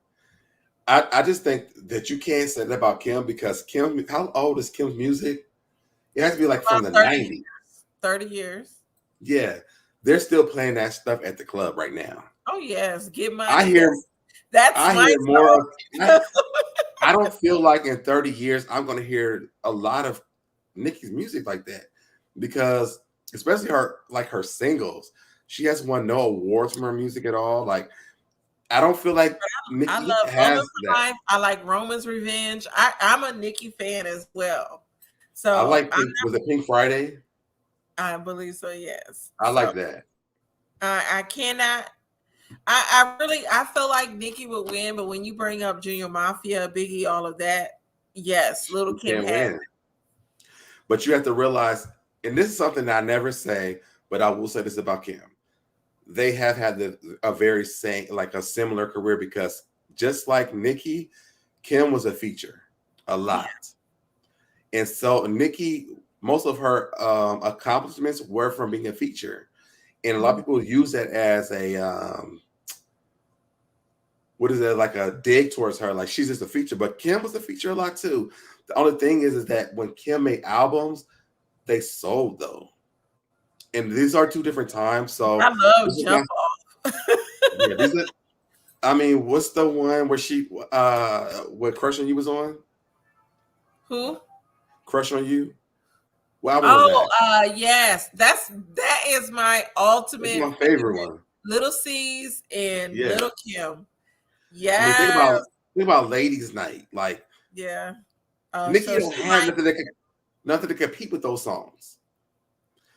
I just think that you can't say that about Kim because Kim. How old is Kim's music? It has to be like from the 90s. 30 years. Yeah, they're still playing that stuff at the club right now. Oh yes, get my. I hear more. I don't feel like in 30 years I'm going to hear a lot of Nicki's music like that because, especially her singles, she has won no awards from her music at all. Like, I don't feel like Nicki has that. I like Roman's Revenge. I'm a Nicki fan as well. So I like. Was it Pink Friday? I believe so. Yes. I like that. I cannot. I feel like Nicki would win, but when you bring up Junior Mafia, Biggie, all of that, yes, Little Kim has it. But you have to realize, and this is something that I never say, but I will say this about Kim. They have had a similar career because just like Nicki, Kim was a feature a lot. Yeah. And so Nicki, most of her accomplishments were from being a feature. And a lot of people use that as a like a dig towards her, like she's just a feature. But Kim was a feature a lot too. The only thing is that when Kim made albums, they sold though. And these are two different times. So I love Jump Off. I mean, what's the one where she what Crush on You was on? Who? Crush on You. Yes, that is my ultimate. That's my favorite one. Little C's and Little Kim. Yeah. I mean, think about Ladies Night. Like, yeah. Nicki don't have nothing to compete with those songs.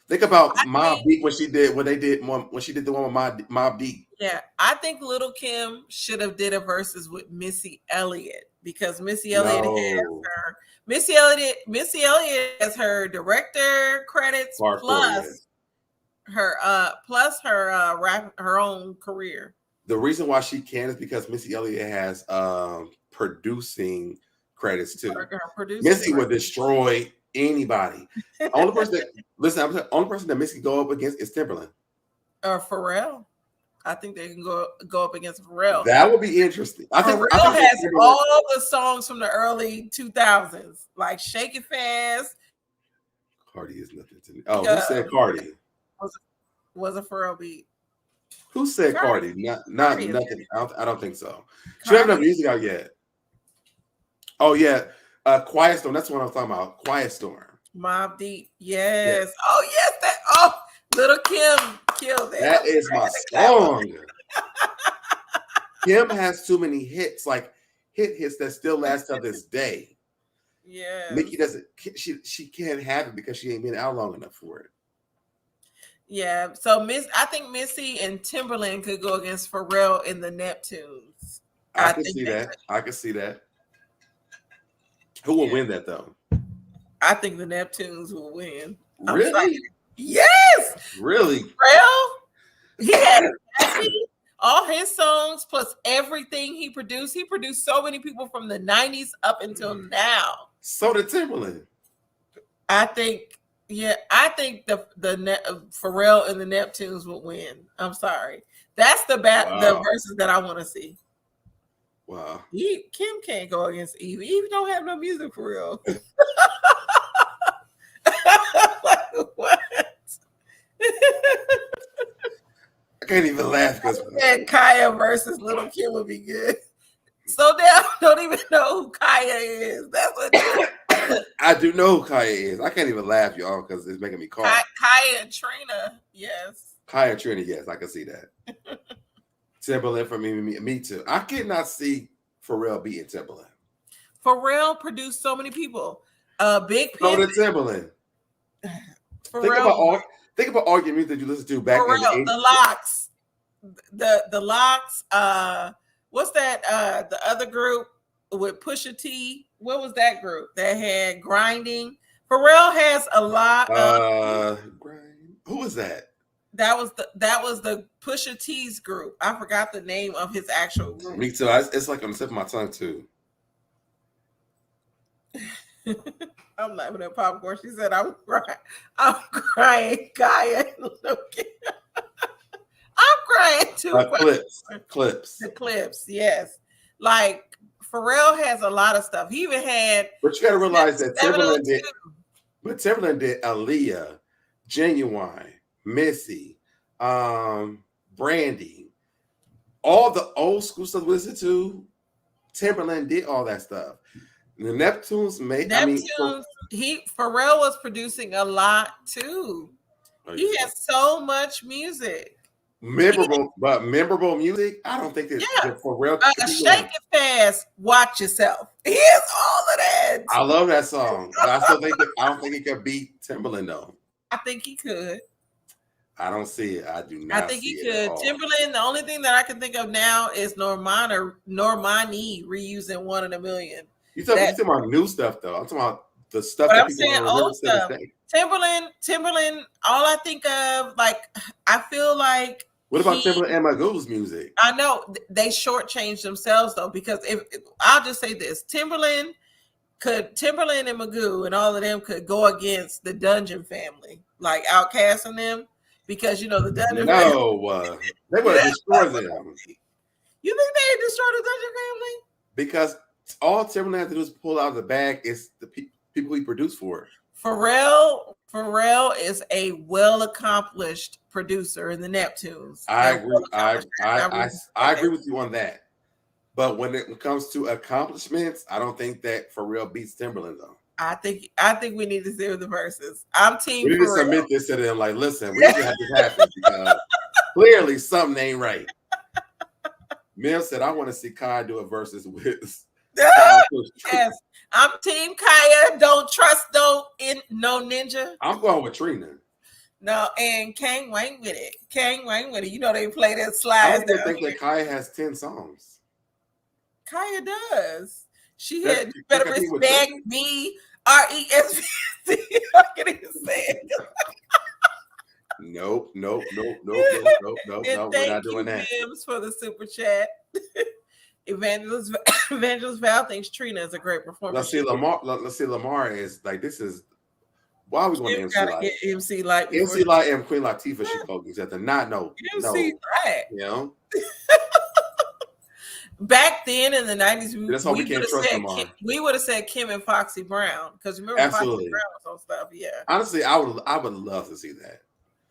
Think about Mobb Deep when she did the one with Mobb Deep. Yeah, I think Little Kim should have did a versus with Missy Elliott because Missy Elliott has her. Missy Elliott has her director credits plus her own career. The reason why she can is because Missy Elliott has producing credits too. Missy would destroy anybody. Only person that Missy can go up against is Timberland. Pharrell. I think they can go up against Pharrell. That would be interesting. Pharrell has all the songs from the early 2000s, like Shake It Fast. Cardi is nothing to me. Oh, who said Cardi? Was a Pharrell beat. Who said Cardi? Not nothing. I don't think so. She hasn't have music out yet. Oh yeah, Quiet Storm. That's what I'm talking about. Quiet Storm. Mobb Deep. Yes. Yeah. Oh yes. Little Kim killed it. That is my song. Kim has too many hits, like hits that still last till this day. Yeah. Nicki doesn't. She can't have it because she ain't been out long enough for it. Yeah. So I think Missy and Timberland could go against Pharrell in the Neptunes. I can see that. I can see that. Who will win that though? I think the Neptunes will win. Really? Yes. Really? Pharrell. He had all his songs plus everything he produced. He produced so many people from the 90s up until now. So did Timberland. I think the Pharrell and the Neptunes will win. I'm sorry. That's the verses that I want to see. Wow. Kim can't go against Eve. Eve don't have no music for real. Like, what? I can't even laugh because Kaya versus Little Kim would be good. So now don't even know who Kaya is. That's what I do know who Kaya is. I can't even laugh, y'all, because it's making me cough. Kaya and Trina, yes. Kaya and Trina, yes, I can see that. Timberland for me too. I cannot see Pharrell beating Timberland. Pharrell produced so many people. Big So did Timberland. Pharrell. Think about all your music that you listen to back Pharrell, in the 80s. The Locks. What's that? The other group with Pusha T. What was that group that had Grinding? Pharrell has a lot of. Who was that? That was the Pusha T's group. I forgot the name of his actual group. Me too. It's like on the tip of my tongue too. I'm laughing at popcorn. She said, "I'm crying, Kaya." I'm crying too. Clips. The clips, yes. Like Pharrell has a lot of stuff. He even had. But you got to realize that Timberland did. But Timberland did Aaliyah, Genuine, Missy, Brandy, all the old school stuff we listen to. Timberland did all that stuff. The Neptunes Pharrell was producing a lot too. He has so much music. Memorable music. I don't think that Pharrell. Shake It Fast, Watch Yourself. He has all of that. I love that song. But I don't think he could beat Timberland though. I think he could. I don't see it. I do not. I think he could. Timberland. The only thing that I can think of now is Normani reusing One in a Million. You talking about new stuff though? I'm talking about the stuff but that I'm people saying old stuff. Timberland. All I think of, like, I feel like. What about Timberland and Magoo's music? I know they shortchanged themselves though, because I'll just say this: Timberland and Magoo and all of them could go against the Dungeon family, like Outkast and them, because the Dungeon family. No, they would have destroyed them. You think they destroyed the Dungeon family? Because all Timberland has to do is pull out of the bag is the people he produced for. Pharrell is a well-accomplished producer in the Neptunes. I agree with you on that. But when it comes to accomplishments, I don't think that Pharrell beats Timberland though. I think we need to see the verses. I'm team. We need to submit this to them. Like, listen, we need to have this happen because clearly something ain't right. Mel said, "I want to see Kai do a versus with." Yes, I'm team Kaya. Don't no ninja. I'm going with Trina. No, and Kang Wang with it. They play that slide. I don't think that Kaya has 10 songs. Kaya does. She had "You Better Respect Me." RESP. I can't even say it. Nope. We're not doing that. Thank for the super chat. Evangelist Val thinks Trina is a great performer. Let's see, Lamar is like, this is why I always want to MC Light. MC Light and Queen Latifah should go because to not know. MC Light. You know? Back then in the 90s, that's why we can't trust Lamar. We would have said Kim and Foxy Brown, because remember Absolutely. Foxy Brown was on stuff. Yeah. Honestly, I would love to see that.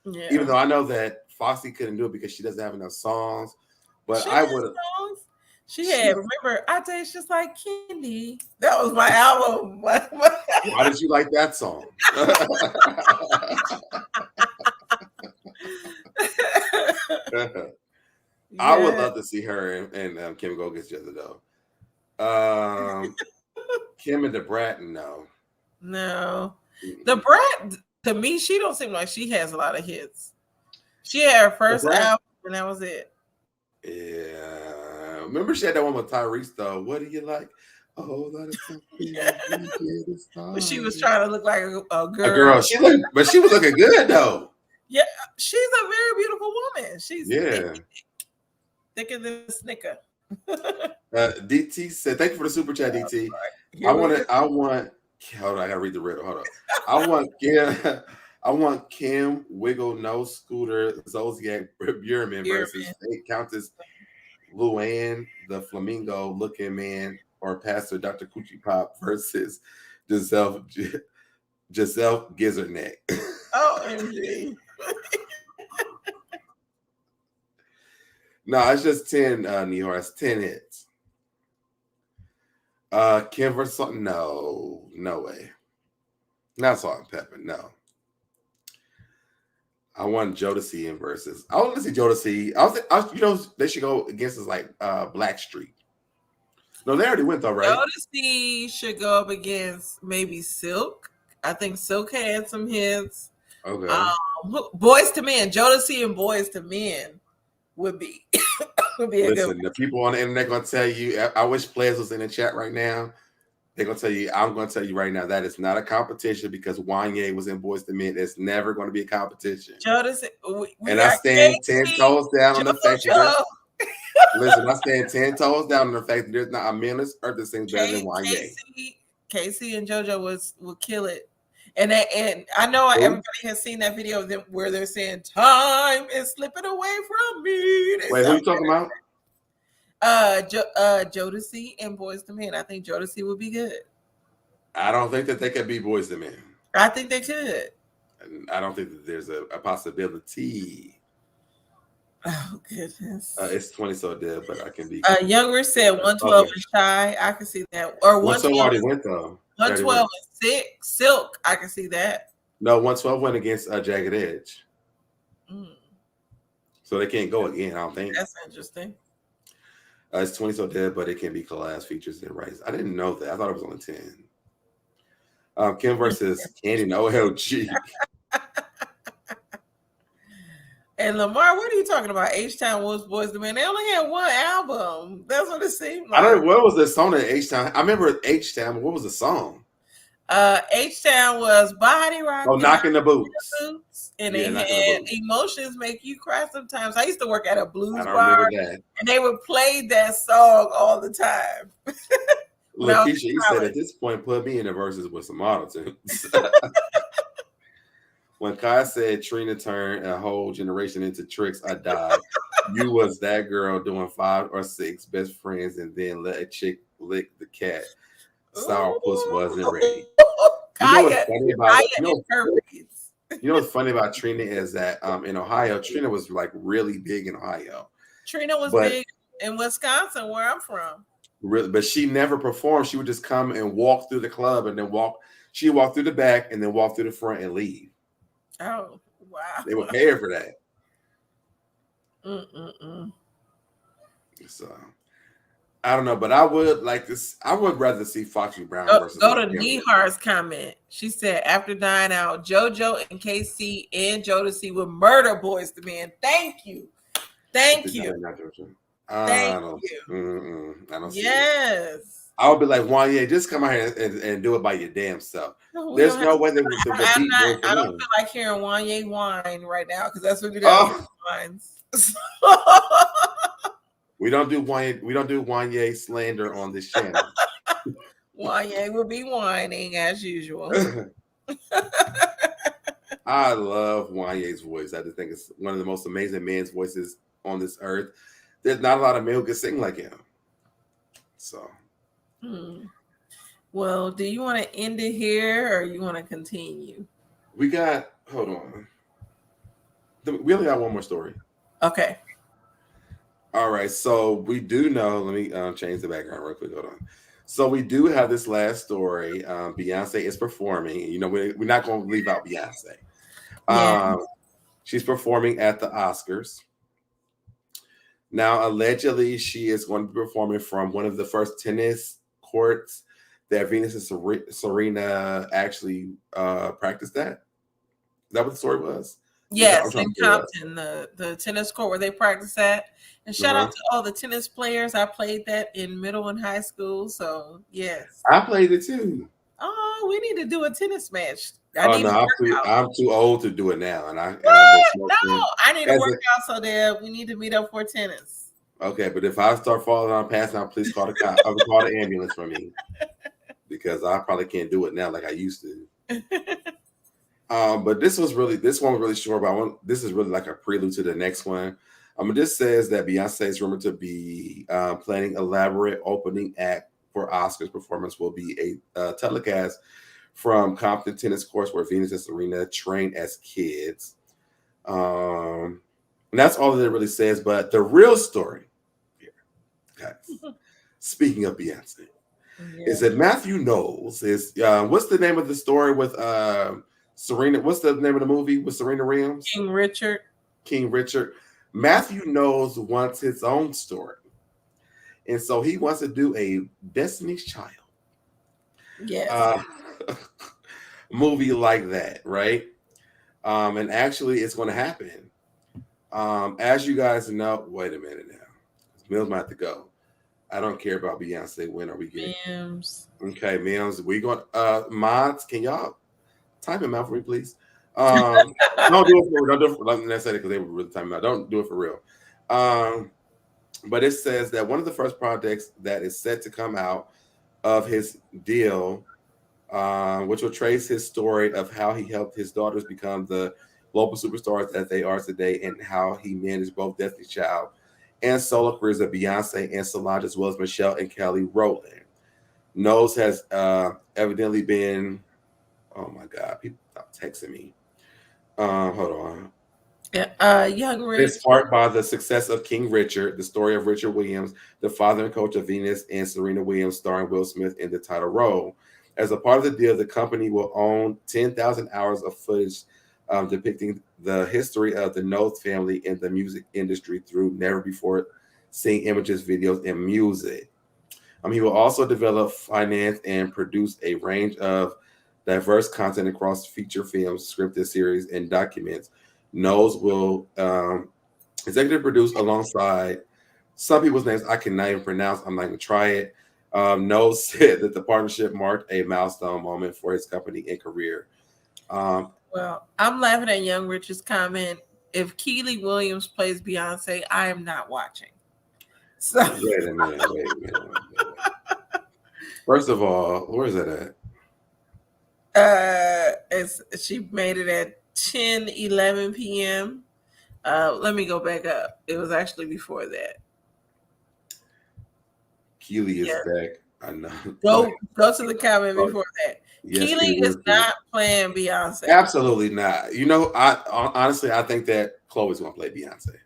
Yeah. Even though I know that Foxy couldn't do it because she doesn't have enough songs, but I would. She had, remember, I taste just like candy. That was my album. Why did you like that song? I would love to see her and Kim go against each other though. Kim and the Brat, no. No. The Brat, to me, she don't seem like she has a lot of hits. She had her first Right. album, and that was it. Yeah. Remember she had that one with Tyrese though. What do you like? A whole lot of something. But she was trying to look like a A girl. girl. She was looking good though. Yeah, she's a very beautiful woman. She's Yeah. thicker than a snicker. DT said, "Thank you for the super chat, DT. Here we go. I want. Hold on, I gotta read the riddle. Hold on. I want Kim Wiggle No Scooter Zodiac Bierman versus State Countess Luann the Flamingo Looking Man or Pastor Dr. Coochie Pop versus Giselle Gizzardneck." Oh, MG. No, it's just 10, Nihar. It's 10 hits. Kim versus something? No way. Not Salt and Pepper, no. I want Jodeci in versus. I want to see Jodeci. They should go against us like Blackstreet. No, they already went though, right? Jodeci should go up against maybe Silk. I think Silk had some hits. Okay. Boys to Men, Jodeci and Boys to Men would be a Listen, good. the people on the internet gonna tell you. I wish players was in the chat right now. They're gonna tell you. I'm gonna tell you right now that it's not a competition because Wanye was in Boys to Men. It's never going to be a competition. Jodeci, and I stand 10 toes down on the fact that listen, I stand 10 toes down on the fact that there's not a man on this earth that sings better than Wanye. Casey and JoJo would kill it. And I know everybody has seen that video of them where they're saying time is slipping away from me. Wait, who are you talking about? Jodeci and Boys to Men. I think Jodeci would be good. I don't think that they could be Boys to Men. I think they could. And I don't think that there's a possibility. Oh goodness. It's 20 so dead, but I can be. Younger said 112 and Shy. I can see that. Or 112 already went though. 112 and Silk. I can see that. No, 112 went against Jagged Edge. So they can't go again. I don't think. That's interesting. It's 20 so dead, but it can be collab features and rights. I didn't know that. I thought it was only 10. Kim versus Kandi and OLG. And Lamar, what are you talking about? H-Town was Boys to Men. They only had one album. That's what it seemed like. I don't know what was the song at H-Town. I remember H-Town. What was the song? H-Town was Body Rock. Oh, Knocking the Boots. And they had Emotions Make You Cry Sometimes. I used to work at a blues bar. And they would play that song all the time. Lakeisha, he said at this point, put me in the verses with some auto-tunes. When Kai said Trina turned a whole generation into tricks, I died. You was that girl doing 5 or 6 best friends and then let a chick lick the cat. Sourpuss wasn't ready. You know what's funny about Trina is that in Ohio, Trina was like really big in Ohio. Trina was big in Wisconsin, where I'm from. Really, but she never performed. She would just come and walk through the club and then she'd walk through the back and then walk through the front and leave. Oh, wow. They would pay her for that. So I don't know, but I would like this. I would rather see Foxy Brown versus. Go to Nihar's comment. She said, after dying out, JoJo and KC and Jodeci would murder Boys to Men. Thank you. Thank you. I don't see it. I would be like, Wanye, just come out here and do it by your damn self. There's no way they would beat Boys to Men. I don't feel like hearing Wanye whine right now because that's what you do. We don't do Wanye slander on this channel. Wanye will be whining as usual. I love Wanye's voice. I just think it's one of the most amazing men's voices on this earth. There's not a lot of men who can sing like him. So. Well, do you want to end it here or you want to continue? Hold on. We only got one more story. Okay. All right. So we do know, let me change the background real quick. Hold on. So we do have this last story. Beyonce is performing. You know, we're not going to leave out Beyonce. She's performing at the Oscars. Now, allegedly, she is going to be performing from one of the first tennis courts that Venus and Serena actually practiced at. Is that what the story was? Yes, trying in to do Compton, the tennis court where they practice at. And shout out to all the tennis players. I played that in middle and high school. So yes. I played it too. Oh, we need to do a tennis match. I Oh need no, to work out. I'm too old to do it now, and I've been What? smoking. No, I need to As work out so that we need to meet up for tennis. Okay, but if I start falling on passing out, please call the cop. I will call the ambulance for me because I probably can't do it now like I used to. But this one was really short. But this is really like a prelude to the next one. This says that Beyonce is rumored to be planning elaborate opening act for Oscars performance will be a telecast from Compton tennis courts where Venus and Serena trained as kids. And that's all that it really says. But the real story here, guys, speaking of Beyonce, is that Mathew Knowles is what's the name of the story with Serena? What's the name of the movie with Serena Williams? King Richard. Mathew Knowles wants his own story. And so he wants to do a Destiny's Child. Yes. Movie like that, right? And actually it's going to happen. As you guys know, wait a minute now. Mills might have to go. I don't care about Beyonce. When are we getting? Mims. Okay, Mims. We going mods, can y'all time him out for me, please? Don't do it for don't necessarily because they were really time out. Don't do it for real. But it says that one of the first projects that is set to come out of his deal, which will trace his story of how he helped his daughters become the global superstars that they are today, and how he managed both Destiny's Child and solo careers of Beyonce and Solange, as well as Michelle and Kelly Rowland. Knowles has evidently been, oh my God, people stop texting me. Hold on. Young Rich. Inspired by the success of King Richard, the story of Richard Williams, the father and coach of Venus and Serena Williams, starring Will Smith in the title role. As a part of the deal, the company will own 10,000 hours of footage depicting the history of the Knowles family in the music industry through never before seen images, videos, and music. He will also develop, finance, and produce a range of diverse content across feature films, scripted series, and documents. Knowles will executive produce alongside some people's names I cannot even pronounce. I'm not going to try it. Knowles said that the partnership marked a milestone moment for his company and career. Well, I'm laughing at Young Rich's comment. If Keely Williams plays Beyonce, I am not watching. So Wait a minute. First of all, where is that at? She made it at 10:11 p.m. Let me go back up. It was actually before that. Keely is back. I know. Go to the comment before that. Yes, Keely is not playing Beyonce. Absolutely not. You know, I honestly think that Chloe's gonna play Beyonce.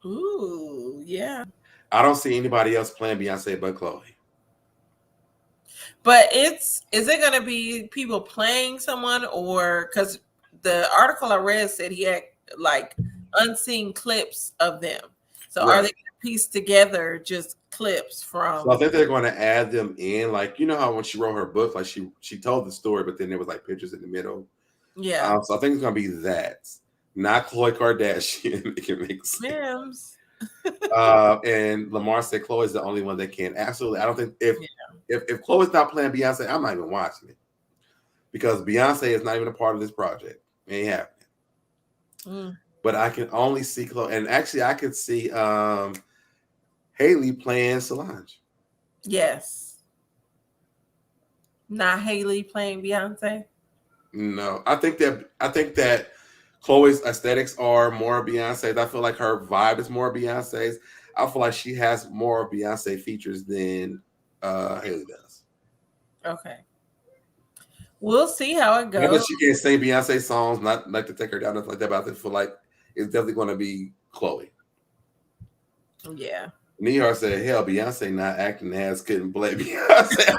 Ooh, yeah. I don't see anybody else playing Beyonce but Chloe. But is it gonna be people playing someone, or because the article I read said he had like unseen clips of them. So are they gonna piece together just clips from? So I think they're going to add them in, like, you know how when she wrote her book, like she told the story, but then there was like pictures in the middle. Yeah. So I think it's going to be that, not Khloe Kardashian. It can make sense. And Lamar said Chloe is the only one that can. Absolutely, I don't think if Chloe's not playing Beyonce, I'm not even watching it because Beyonce is not even a part of this project. It ain't happening. But I can only see Chloe, and actually I could see Haley playing Solange. Yes. Not Haley playing Beyonce. No, I think that Chloe's aesthetics are more Beyonce's. I feel like her vibe is more Beyonce's. I feel like she has more Beyonce features than Haley does. Okay. We'll see how it goes. Not that she can't sing Beyonce songs, not like to take her down, nothing like that, but I feel like it's definitely going to be Chloe. Yeah. Nihar said, hell, Beyonce not acting as couldn't play Beyonce.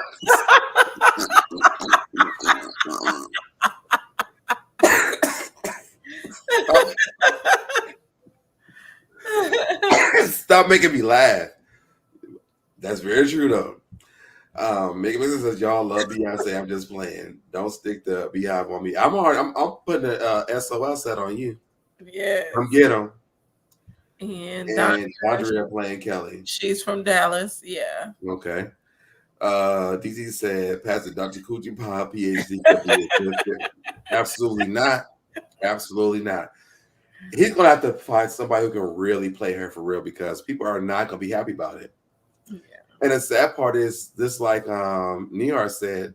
Stop making me laugh. That's very true, though. Megan Wilson says y'all love Beyonce. I'm just playing. Don't stick the beehive on me. I'm putting a SOL set on you. Yeah. Come get them. And Andrea playing Kelly. She's from Dallas. Yeah. Okay. DZ said, Pastor Dr. Coochie Pop, PhD. Could be Absolutely not. Absolutely not. He's gonna have to find somebody who can really play her for real because people are not gonna be happy about it. Yeah. And the sad part is this, like Niar said,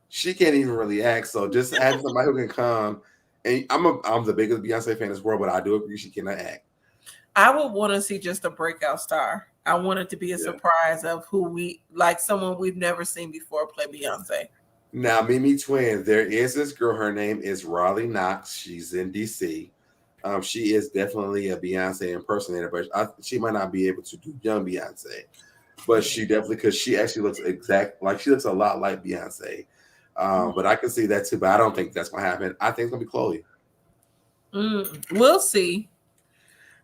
she can't even really act. So just add somebody who can come. And I'm the biggest Beyonce fan in this world, but I do agree she cannot act. I would want to see just a breakout star. I want it to be a surprise of who we like, someone we've never seen before play Beyonce. Now, Mimi Twin, there is this girl. Her name is Raleigh Knox. She's in DC. She is definitely a Beyonce impersonator, but she might not be able to do young Beyonce. But she definitely, because she actually looks she looks a lot like Beyonce. But I can see that too. But I don't think that's gonna happen. I think it's gonna be Chloe. We'll see.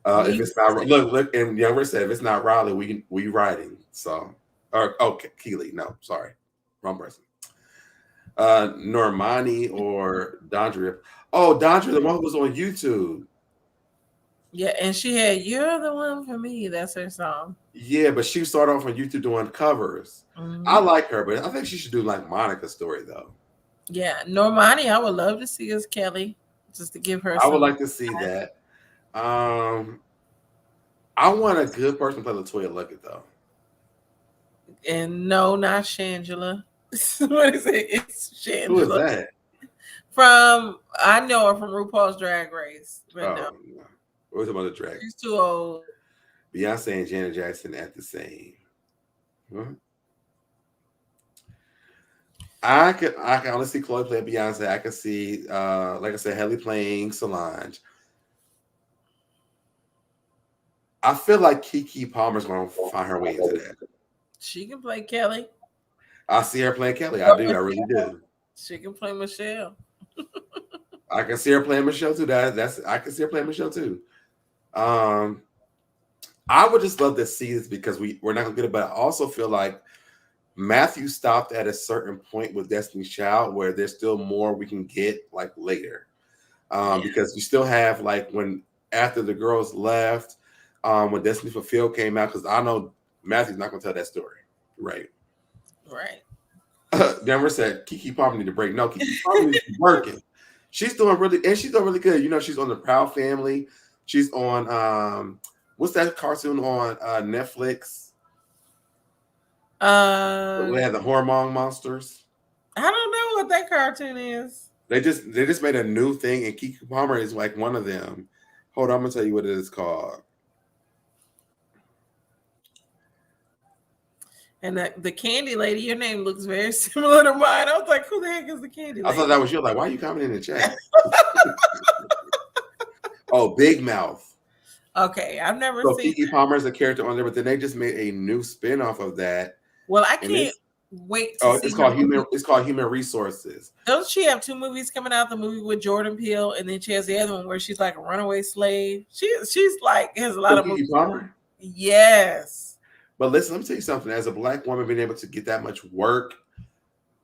If it's not look, and Younger said if it's not Raleigh, we riding. So, Keely. No, sorry, wrong person. Normani or Dondria. Oh, Dondria, the one who was on YouTube. Yeah, and she had "You're the One for Me." That's her song. Yeah, but she started off on YouTube doing covers. I like her, but I think she should do like Monica's story though. Yeah, Normani, I would love to see as Kelly, just to give her. I would like to see that. I want a good person to play Latoya Luckett though. And no, not Shangela. What is it? It's Shangela. Who is that? I know her from RuPaul's Drag Race. But no. What's about the drag? She's too old. Beyonce and Janet Jackson at the same. I can honestly see Chloe play Beyonce. I can see, like I said, Haley playing Solange. I feel like Keke Palmer's going to find her way into that. She can play Kelly. I see her playing Kelly. I do. I really do. She can play Michelle. I can see her playing Michelle too. I can see her playing Michelle too. I would just love to see this because we're not gonna get it, but I also feel like Mathew stopped at a certain point with Destiny's Child where there's still more we can get like later. Because you still have like when after the girls left, when Destiny Fulfilled came out, because I know Mathew's not gonna tell that story. Right. Denver said Keke Palmer need to break. No, Keke Palmer needs to be working. She's doing really good. You know, she's on The Proud Family. She's on what's that cartoon on Netflix? We have the Hormone Monsters. I don't know what that cartoon is. They just made a new thing, and Keke Palmer is like one of them. Hold on, I'm gonna tell you what it is called. And the Kandi lady, your name looks very similar to mine. I was like, who the heck is the Kandi lady? I thought that was you. Like, why are you commenting in the chat? Oh, Big Mouth. Okay, I've never seen Keke Palmer is a character on there, but then they just made a new spin-off of that. Well, I can't wait to see. It's called Human Resources. Doesn't she have two movies coming out? The movie with Jordan Peele, and then she has the other one where she's like a runaway slave. She's like has a lot of movies. Palmer? Yes. But listen, let me tell you something. As a Black woman being able to get that much work,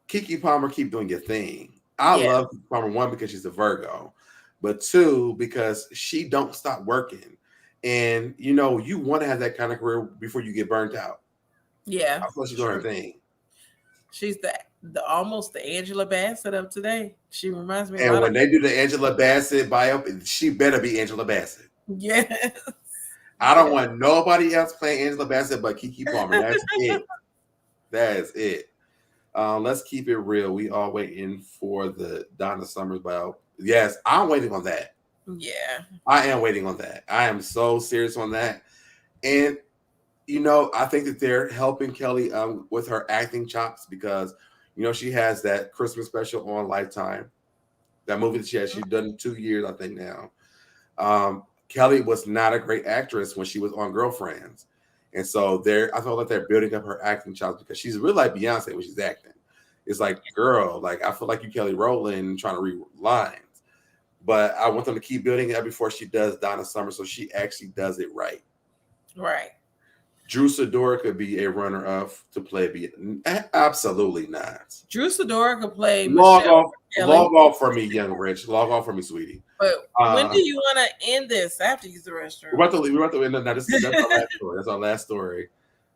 Keke Palmer, keep doing your thing. I love Keke Palmer, one, because she's a Virgo, but two, because she don't stop working. And, you know, you want to have that kind of career before you get burnt out. Yeah. I thought she's doing her thing. She's almost the Angela Bassett of today. She reminds me. And when they do the Angela Bassett biopic, she better be Angela Bassett. Yes. I don't want nobody else playing Angela Bassett but Keke Palmer. That's it. That is it. Let's keep it real. We all waiting for the Donna Summers bio. Yes, I'm waiting on that. Yeah. I am waiting on that. I am so serious on that. And, you know, I think that they're helping Kelly with her acting chops because, you know, she has that Christmas special on Lifetime. That movie that she's done 2 years, I think now. Kelly was not a great actress when she was on Girlfriends. And so I feel like they're building up her acting chops because she's really like Beyonce when she's acting. It's like, girl, like I feel like you Kelly Rowland trying to read lines. But I want them to keep building it up before she does Donna Summer so she actually does it right. Right. Drew Sidora could be a runner-up to play. Absolutely not. Drew Sidora could play. Log Michelle off for me, young Rich. Log off for me, sweetie. But when do you want to end this? I have to use the restroom. We're about to end. Now, that's our last story. That's our last story.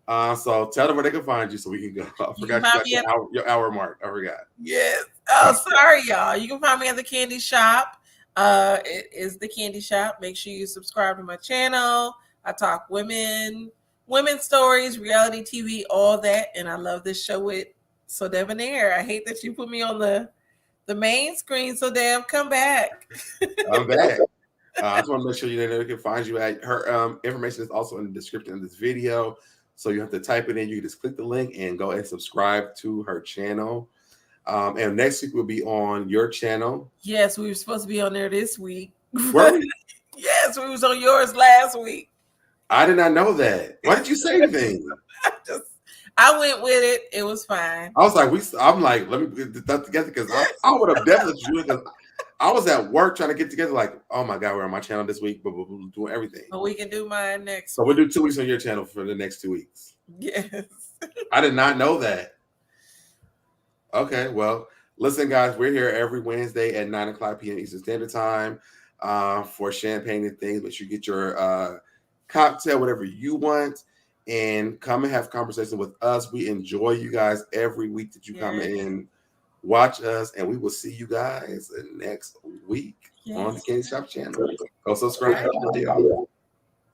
So tell them where they can find you so we can go. I forgot your hour mark. I forgot. Yes. Oh, sorry, y'all. You can find me at the Candy Shop. It is the Candy Shop. Make sure you subscribe to my channel. I talk women's stories, reality TV, all that. And I love this show with SoDebNair. I hate that you put me on the main screen. So damn, come back. I'm back. I just want to make sure they can find you at her. Information is also in the description of this video. So you have to type it in. You can just click the link and go and subscribe to her channel. And next week we'll be on your channel. Yes, we were supposed to be on there this week. Were we? Yes, we was on yours last week. I did not know that. Why did you say anything? I went with it. It was fine. I was like, I'm like, let me get that together because I would have definitely because I was at work trying to get together. Like, oh my God, we're on my channel this week, but we're doing everything. But we can do mine next. So we'll do 2 weeks on your channel for the next 2 weeks. Yes. I did not know that. Okay, well, listen, guys, we're here every Wednesday at 9:00 p.m. Eastern Standard Time for champagne and things. Make sure you get your cocktail, whatever you want, and come and have conversation with us. We enjoy you guys every week that you come in, watch us, and we will see you guys next week on the Candy Shop channel. Go subscribe.